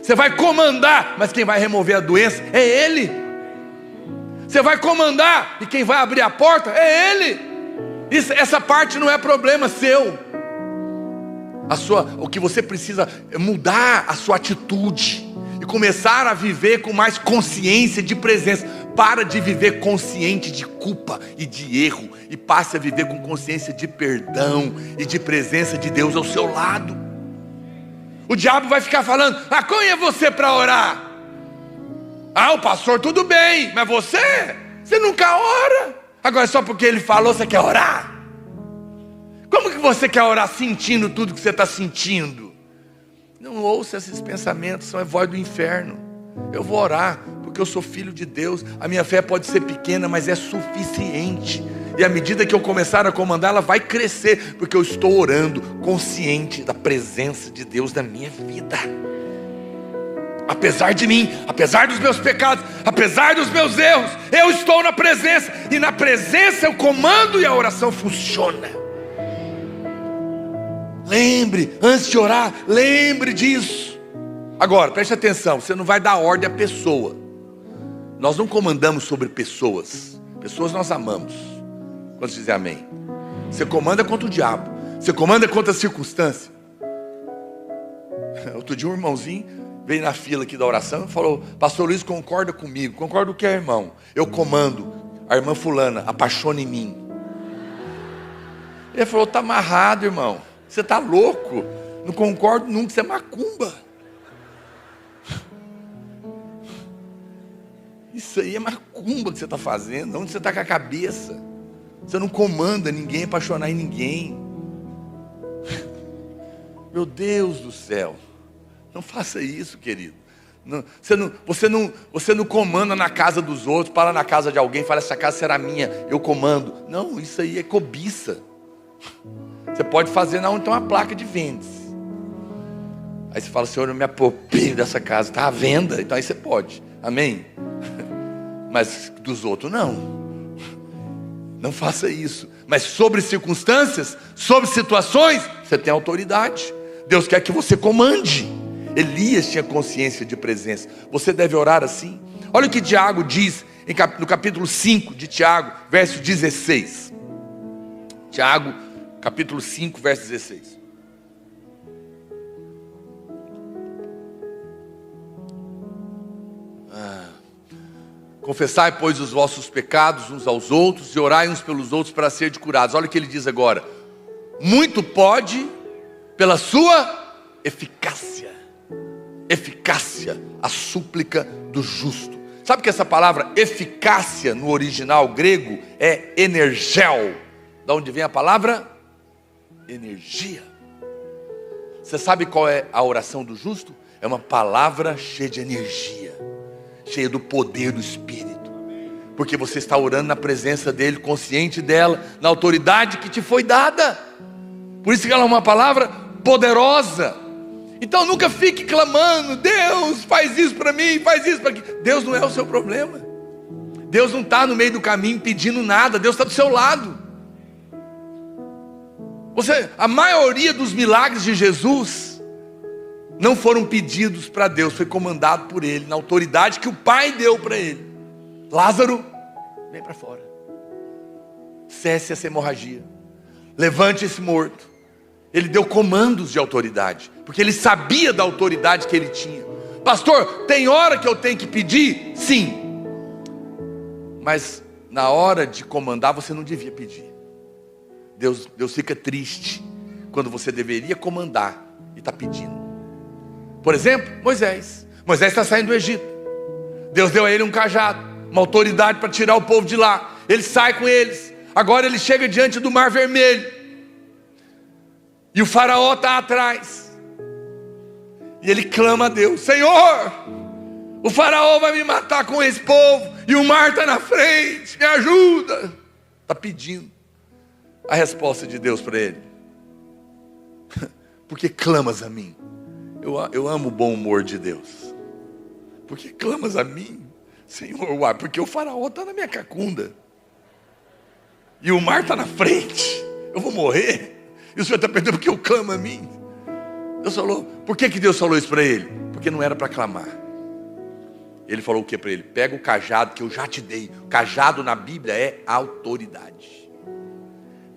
Speaker 1: Você vai comandar, mas quem vai remover a doença é Ele. Você vai comandar, e quem vai abrir a porta é Ele. Essa parte não é problema seu. O que você precisa é mudar a sua atitude e começar a viver com mais consciência de presença. Para de viver consciente de culpa e de erro, e passe a viver com consciência de perdão e de presença de Deus ao seu lado. O diabo vai ficar falando: quem é você para orar? O pastor tudo bem, mas você nunca ora. Agora só porque ele falou você quer orar? Como que você quer orar sentindo tudo que você está sentindo? Não ouça esses pensamentos, são a voz do inferno. Eu vou orar porque eu sou filho de Deus. A minha fé pode ser pequena, mas é suficiente. E à medida que eu começar a comandar, ela vai crescer, porque eu estou orando consciente da presença de Deus na minha vida. Apesar de mim, apesar dos meus pecados, apesar dos meus erros, eu estou na presença. E na presença eu comando e a oração funciona. Lembre, antes de orar, lembre disso. Agora, preste atenção, você não vai dar ordem à pessoa. Nós não comandamos sobre pessoas. Pessoas nós amamos. Quantos dizem amém? Você comanda contra o diabo. Você comanda contra a circunstância. Outro dia um irmãozinho veio na fila aqui da oração e falou: pastor Luiz, concorda comigo. Concorda o que é, irmão? Eu comando a irmã fulana, apaixona em mim. Ele falou: tá amarrado, irmão. Você tá louco. Não concordo nunca, você é macumba. Isso aí é macumba que você está fazendo. Onde você está com a cabeça? Você não comanda ninguém, apaixonar em ninguém. Meu Deus do céu. Não faça isso, querido. Não, você não comanda na casa dos outros. Para na casa de alguém e fala: essa casa será minha, eu comando. Não, isso aí é cobiça. Você pode fazer onde tem uma placa de vendas. Aí você fala: Senhor, eu me aproprio dessa casa, está à venda. Então aí você pode, amém? Mas dos outros não. Não faça isso. Mas sobre circunstâncias, sobre situações, você tem autoridade. Deus quer que você comande. Elias tinha consciência de presença. Você deve orar assim. Olha o que Tiago diz no capítulo 5 de Tiago, verso 16. Tiago, capítulo 5, verso 16. Confessai, pois, os vossos pecados uns aos outros e orai uns pelos outros para serem curados. Olha o que ele diz agora: muito pode pela sua eficácia. Eficácia, a súplica do justo. Sabe que essa palavra eficácia no original grego é energel. Da onde vem a palavra? Energia. Você sabe qual é a oração do justo? É uma palavra cheia de energia, cheia do poder do Espírito, porque você está orando na presença dele, consciente dela, na autoridade que te foi dada. Por isso que ela é uma palavra poderosa. Então nunca fique clamando: Deus, faz isso para mim, faz isso para aqui. Deus não é o seu problema. Deus não está no meio do caminho pedindo nada. Deus está do seu lado. A maioria dos milagres de Jesus não foram pedidos para Deus, foi comandado por Ele, na autoridade que o Pai deu para Ele. Lázaro, vem para fora. Cesse essa hemorragia. Levante esse morto. Ele deu comandos de autoridade, porque ele sabia da autoridade que ele tinha. Pastor, tem hora que eu tenho que pedir? Sim. Mas na hora de comandar você não devia pedir. Deus fica triste quando você deveria comandar e está pedindo. Por exemplo, Moisés está saindo do Egito. Deus deu a ele um cajado, uma autoridade para tirar o povo de lá. Ele sai com eles. Agora ele chega diante do Mar Vermelho, e o faraó está atrás, e ele clama a Deus: Senhor, o faraó vai me matar com esse povo, e o mar está na frente, me ajuda. Está pedindo a resposta de Deus para ele: porque clamas a mim? Eu amo o bom humor de Deus. Porque clamas a mim, Senhor? Uai, porque o faraó está na minha cacunda, e o mar está na frente, eu vou morrer, e o Senhor está perguntando porque eu clamo a mim. Deus falou, por que Deus falou isso para ele? Porque não era para clamar. Ele falou o que para ele? Pega o cajado que eu já te dei. O cajado na Bíblia é autoridade.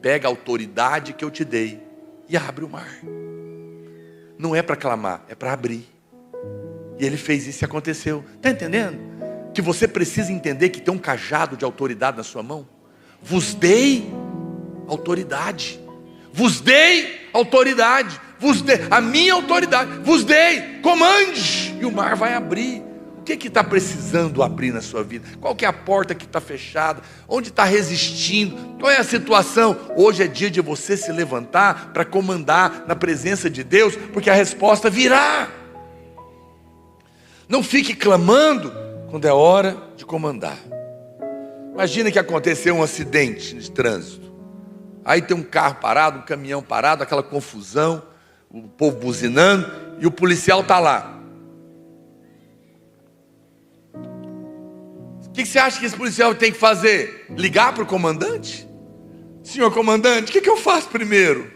Speaker 1: Pega a autoridade que eu te dei e abre o mar. Não é para clamar, é para abrir. E ele fez isso e aconteceu. Está entendendo? Que você precisa entender que tem um cajado de autoridade na sua mão. Vos dei autoridade. Vos dei autoridade. Vos dei a minha autoridade. Vos dei, comande. E o mar vai abrir. O que está precisando abrir na sua vida? Qual que é a porta que está fechada? Onde está resistindo? Qual é a situação? Hoje é dia de você se levantar para comandar na presença de Deus, porque a resposta virá. Não fique clamando quando é hora de comandar. Imagina que aconteceu um acidente de trânsito. Aí tem um carro parado, um caminhão parado, aquela confusão, o povo buzinando, e o policial está lá. O que você acha que esse policial tem que fazer? Ligar para o comandante? Senhor comandante, o que eu faço primeiro?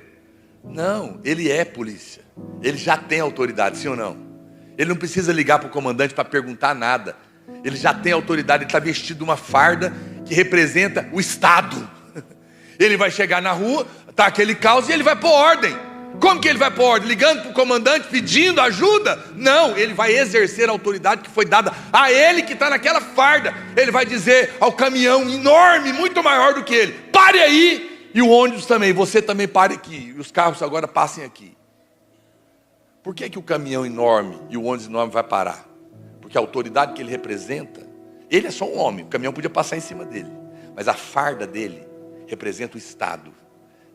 Speaker 1: Não, ele é polícia. Ele já tem autoridade, sim ou não? Ele não precisa ligar para o comandante para perguntar nada. Ele já tem autoridade, ele está vestido de uma farda que representa o Estado. Ele vai chegar na rua, está aquele caos, e ele vai pôr ordem. Como que ele vai pôr ordem? Ligando para o comandante, pedindo ajuda? Não, ele vai exercer a autoridade que foi dada a ele, que está naquela farda. Ele vai dizer ao caminhão enorme, muito maior do que ele: pare aí! E o ônibus também, você também pare aqui. E os carros agora passem aqui. Por que o caminhão enorme e o ônibus enorme vai parar? Porque a autoridade que ele representa, ele é só um homem, o caminhão podia passar em cima dele, mas a farda dele representa o Estado,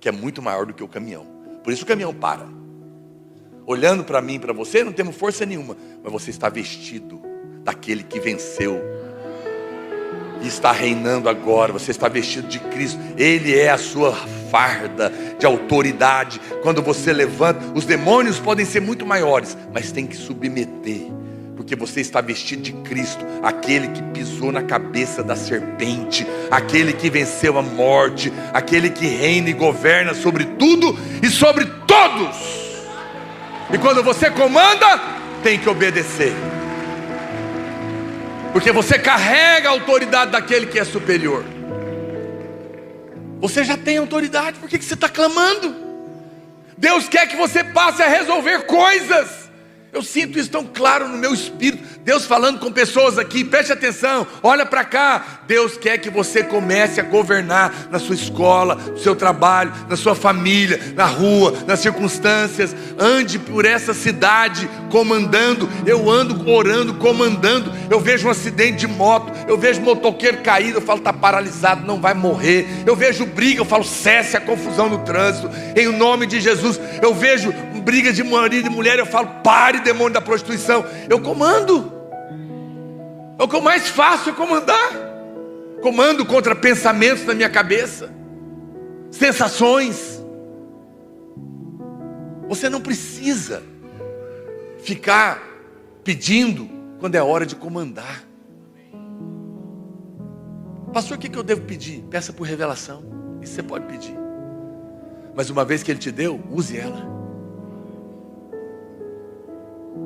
Speaker 1: que é muito maior do que o caminhão. Por isso o caminhão para. Olhando para mim e para você, não temos força nenhuma, mas você está vestido daquele que venceu e está reinando agora. Você está vestido de Cristo. Ele é a sua farda de autoridade. Quando você levanta, os demônios podem ser muito maiores, mas tem que submeter, porque você está vestido de Cristo, aquele que pisou na cabeça da serpente, aquele que venceu a morte, aquele que reina e governa sobre tudo e sobre todos. E quando você comanda, tem que obedecer, porque você carrega a autoridade daquele que é superior. Você já tem autoridade, por que você está clamando? Deus quer que você passe a resolver coisas. Eu sinto isso tão claro no meu espírito. Deus falando com pessoas aqui, preste atenção, olha para cá. Deus quer que você comece a governar na sua escola, no seu trabalho, na sua família, na rua, nas circunstâncias. Ande por essa cidade comandando. Eu ando orando, comandando. Eu vejo um acidente de moto, eu vejo motoqueiro caído, eu falo, está paralisado, não vai morrer. Eu vejo briga, eu falo, cesse a confusão no trânsito, em nome de Jesus. Eu vejo briga de marido e mulher, eu falo, pare, demônio da prostituição. Eu comando. É o que eu mais faço, é comandar. Comando contra pensamentos na minha cabeça, sensações. Você não precisa ficar pedindo quando é hora de comandar. Pastor, o que eu devo pedir? Peça por revelação. Isso você pode pedir. Mas uma vez que Ele te deu, use ela.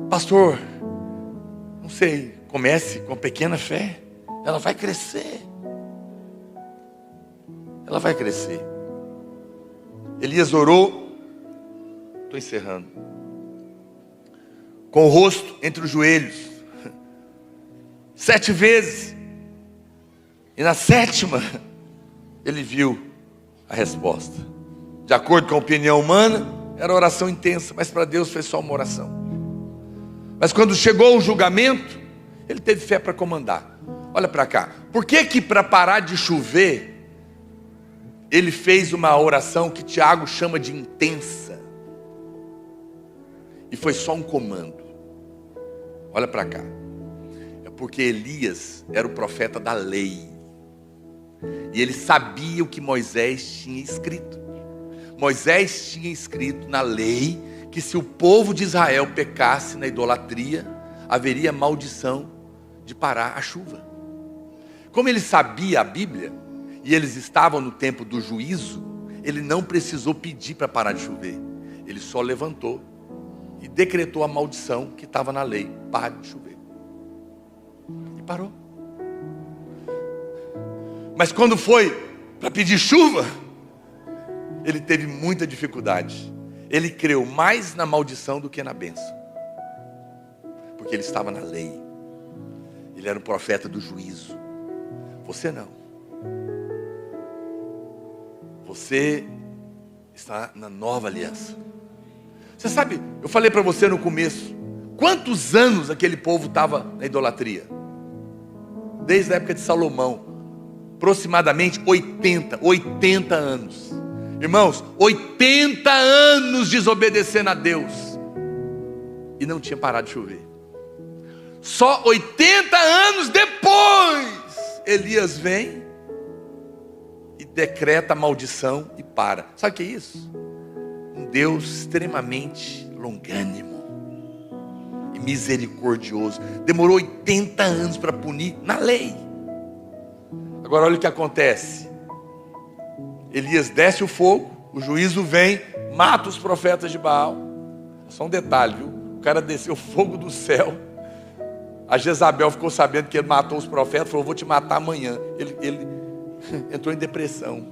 Speaker 1: Pastor, não sei, comece com pequena fé. Ela vai crescer. Ela vai crescer. Elias orou. Estou encerrando. Com o rosto entre os joelhos. 7 vezes. E na 7ª, ele viu a resposta. De acordo com a opinião humana, era oração intensa, mas para Deus foi só uma oração. Mas quando chegou o julgamento, ele teve fé para comandar. Olha para cá. Por que para parar de chover, ele fez uma oração que Tiago chama de intensa? E foi só um comando. Olha para cá. É porque Elias era o profeta da lei. E ele sabia o que Moisés tinha escrito. Moisés tinha escrito na lei que se o povo de Israel pecasse na idolatria, haveria maldição de parar a chuva. Como ele sabia a Bíblia, e eles estavam no tempo do juízo, ele não precisou pedir para parar de chover. Ele só levantou e decretou a maldição que estava na lei: pare de chover. E parou. Mas quando foi para pedir chuva, ele teve muita dificuldade. Ele creu mais na maldição do que na bênção. Porque ele estava na lei. Ele era um profeta do juízo. Você não. Você está na nova aliança. Você sabe, eu falei para você no começo, quantos anos aquele povo estava na idolatria? Desde a época de Salomão. Aproximadamente 80 anos. Irmãos, 80 anos desobedecendo a Deus. E não tinha parado de chover. Só 80 anos depois, Elias vem e decreta a maldição e para. Sabe o que é isso? Um Deus extremamente longânimo e misericordioso. Demorou 80 anos para punir na lei. Agora olha o que acontece. Elias desce o fogo, o juízo vem, mata os profetas de Baal. Só um detalhe, viu? O cara desceu fogo do céu. A Jezabel ficou sabendo que ele matou os profetas, falou: vou te matar amanhã. Ele entrou em depressão.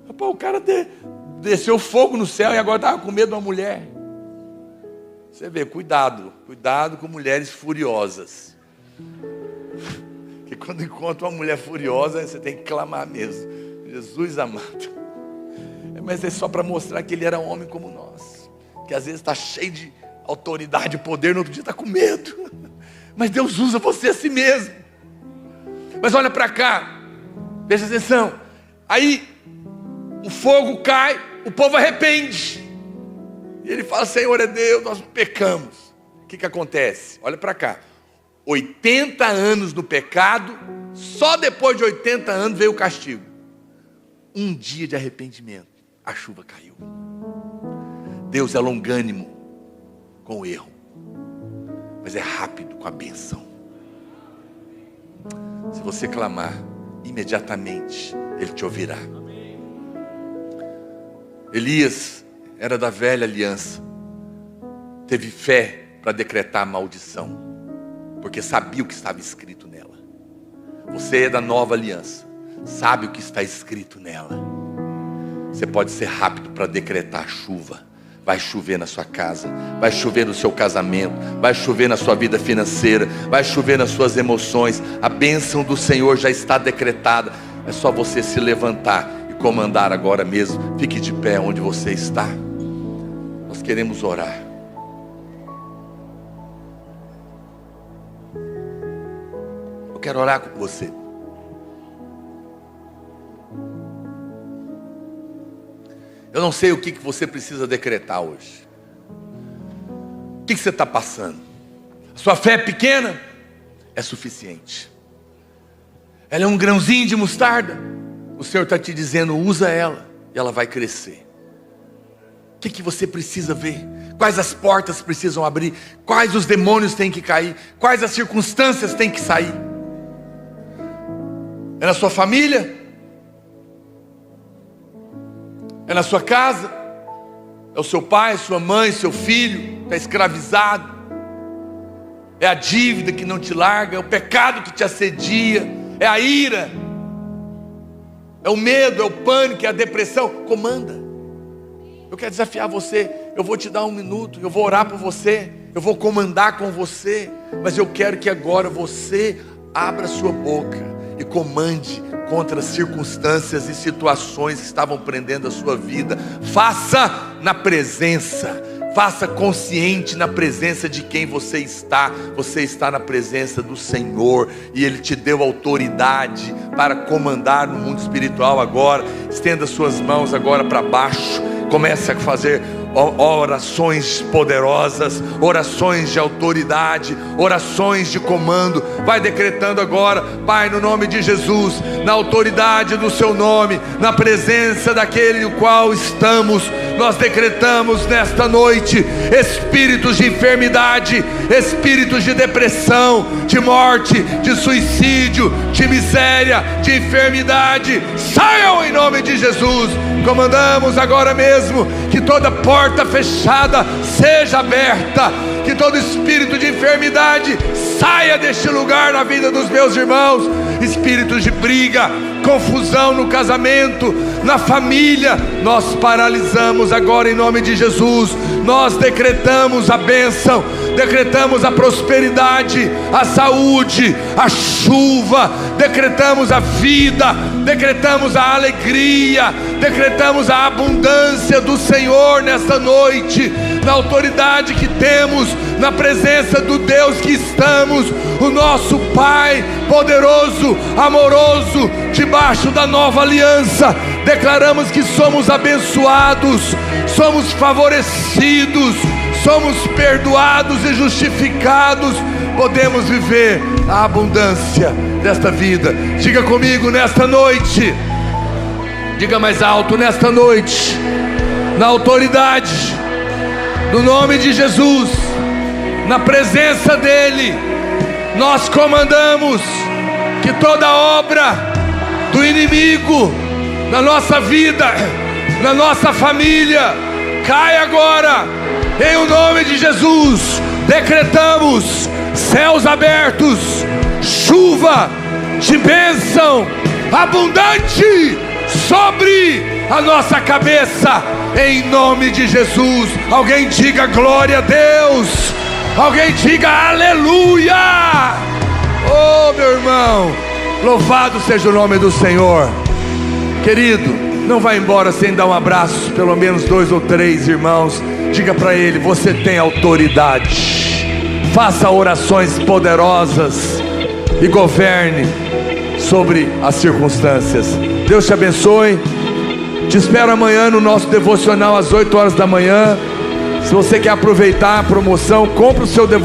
Speaker 1: Rapaz, o cara desceu fogo no céu e agora estava com medo de uma mulher. Você vê, cuidado com mulheres furiosas. Porque quando encontra uma mulher furiosa, você tem que clamar mesmo: Jesus amado. Mas é só para mostrar que ele era um homem como nós, que às vezes está cheio de autoridade e poder, no outro dia está com medo. Mas Deus usa você a si mesmo. Mas olha para cá, presta atenção. Aí o fogo cai, o povo arrepende. E ele fala: Senhor é Deus, nós pecamos. O que acontece? Olha para cá. 80 anos no pecado, só depois de 80 anos veio o castigo. Um dia de arrependimento, a chuva caiu. Deus é longânimo com o erro, mas é rápido com a bênção. Se você clamar, imediatamente Ele te ouvirá. Elias era da velha aliança, teve fé para decretar a maldição, porque sabia o que estava escrito nela. Você é da nova aliança, sabe o que está escrito nela. Você pode ser rápido para decretar a chuva. Vai chover na sua casa, vai chover no seu casamento, vai chover na sua vida financeira, vai chover nas suas emoções. A bênção do Senhor já está decretada. É só você se levantar e comandar agora mesmo. Fique de pé onde você está. Nós queremos orar. Eu quero orar com você. Eu não sei o que você precisa decretar hoje. O que você está passando? A sua fé é pequena? É suficiente. Ela é um grãozinho de mostarda. O Senhor está te dizendo: usa ela e ela vai crescer. O que você precisa ver? quais as portas precisam abrir, quais os demônios têm que cair, quais as circunstâncias têm que sair. É na sua família? É na sua casa? É o seu pai, sua mãe, seu filho está escravizado? É a dívida que não te larga? É o pecado que te assedia? É a ira? É o medo? É o pânico? É a depressão? Comanda. Eu quero desafiar você. Eu vou te dar 1 minuto, eu vou orar por você, eu vou comandar com você, mas eu quero que agora você abra sua boca e comande contra as circunstâncias e situações que estavam prendendo a sua vida. Faça na presença, faça consciente na presença de quem você está. Você está na presença do Senhor, e Ele te deu autoridade para comandar no mundo espiritual agora. Estenda suas mãos agora para baixo, comece a fazer orações poderosas, orações de autoridade, orações de comando. Vai decretando agora: Pai, no nome de Jesus, na autoridade do seu nome, na presença daquele no qual estamos, nós decretamos nesta noite: espíritos de enfermidade, espíritos de depressão, de morte, de suicídio, de miséria, de enfermidade, saiam em nome de Jesus. Comandamos agora mesmo que toda porta fechada seja aberta, que todo espírito de enfermidade saia deste lugar na vida dos meus irmãos. Espíritos de briga, confusão no casamento, na família, nós paralisamos agora em nome de Jesus. Nós decretamos a bênção, decretamos a prosperidade, a saúde, a chuva, decretamos a vida, decretamos a alegria, decretamos a abundância do Senhor nesta noite, na autoridade que temos, na presença do Deus que estamos, o nosso Pai poderoso, amoroso, debaixo da nova aliança. Declaramos que somos abençoados, somos favorecidos, somos perdoados e justificados. Podemos viver a abundância desta vida. Diga comigo nesta noite, diga mais alto: nesta noite, na autoridade do nome de Jesus, na presença dEle, nós comandamos que toda obra do inimigo na nossa vida, na nossa família, caia agora, em o nome de Jesus. Decretamos céus abertos, chuva de bênção abundante sobre a nossa cabeça, em nome de Jesus. Alguém diga glória a Deus, alguém diga aleluia. Oh, meu irmão, louvado seja o nome do Senhor. Querido, não vá embora sem dar um abraço, pelo menos 2 ou 3 irmãos. Diga para ele: você tem autoridade. Faça orações poderosas e governe sobre as circunstâncias. Deus te abençoe. Te espero amanhã no nosso devocional às 8 horas da manhã. Se você quer aproveitar a promoção, compre o seu devocional.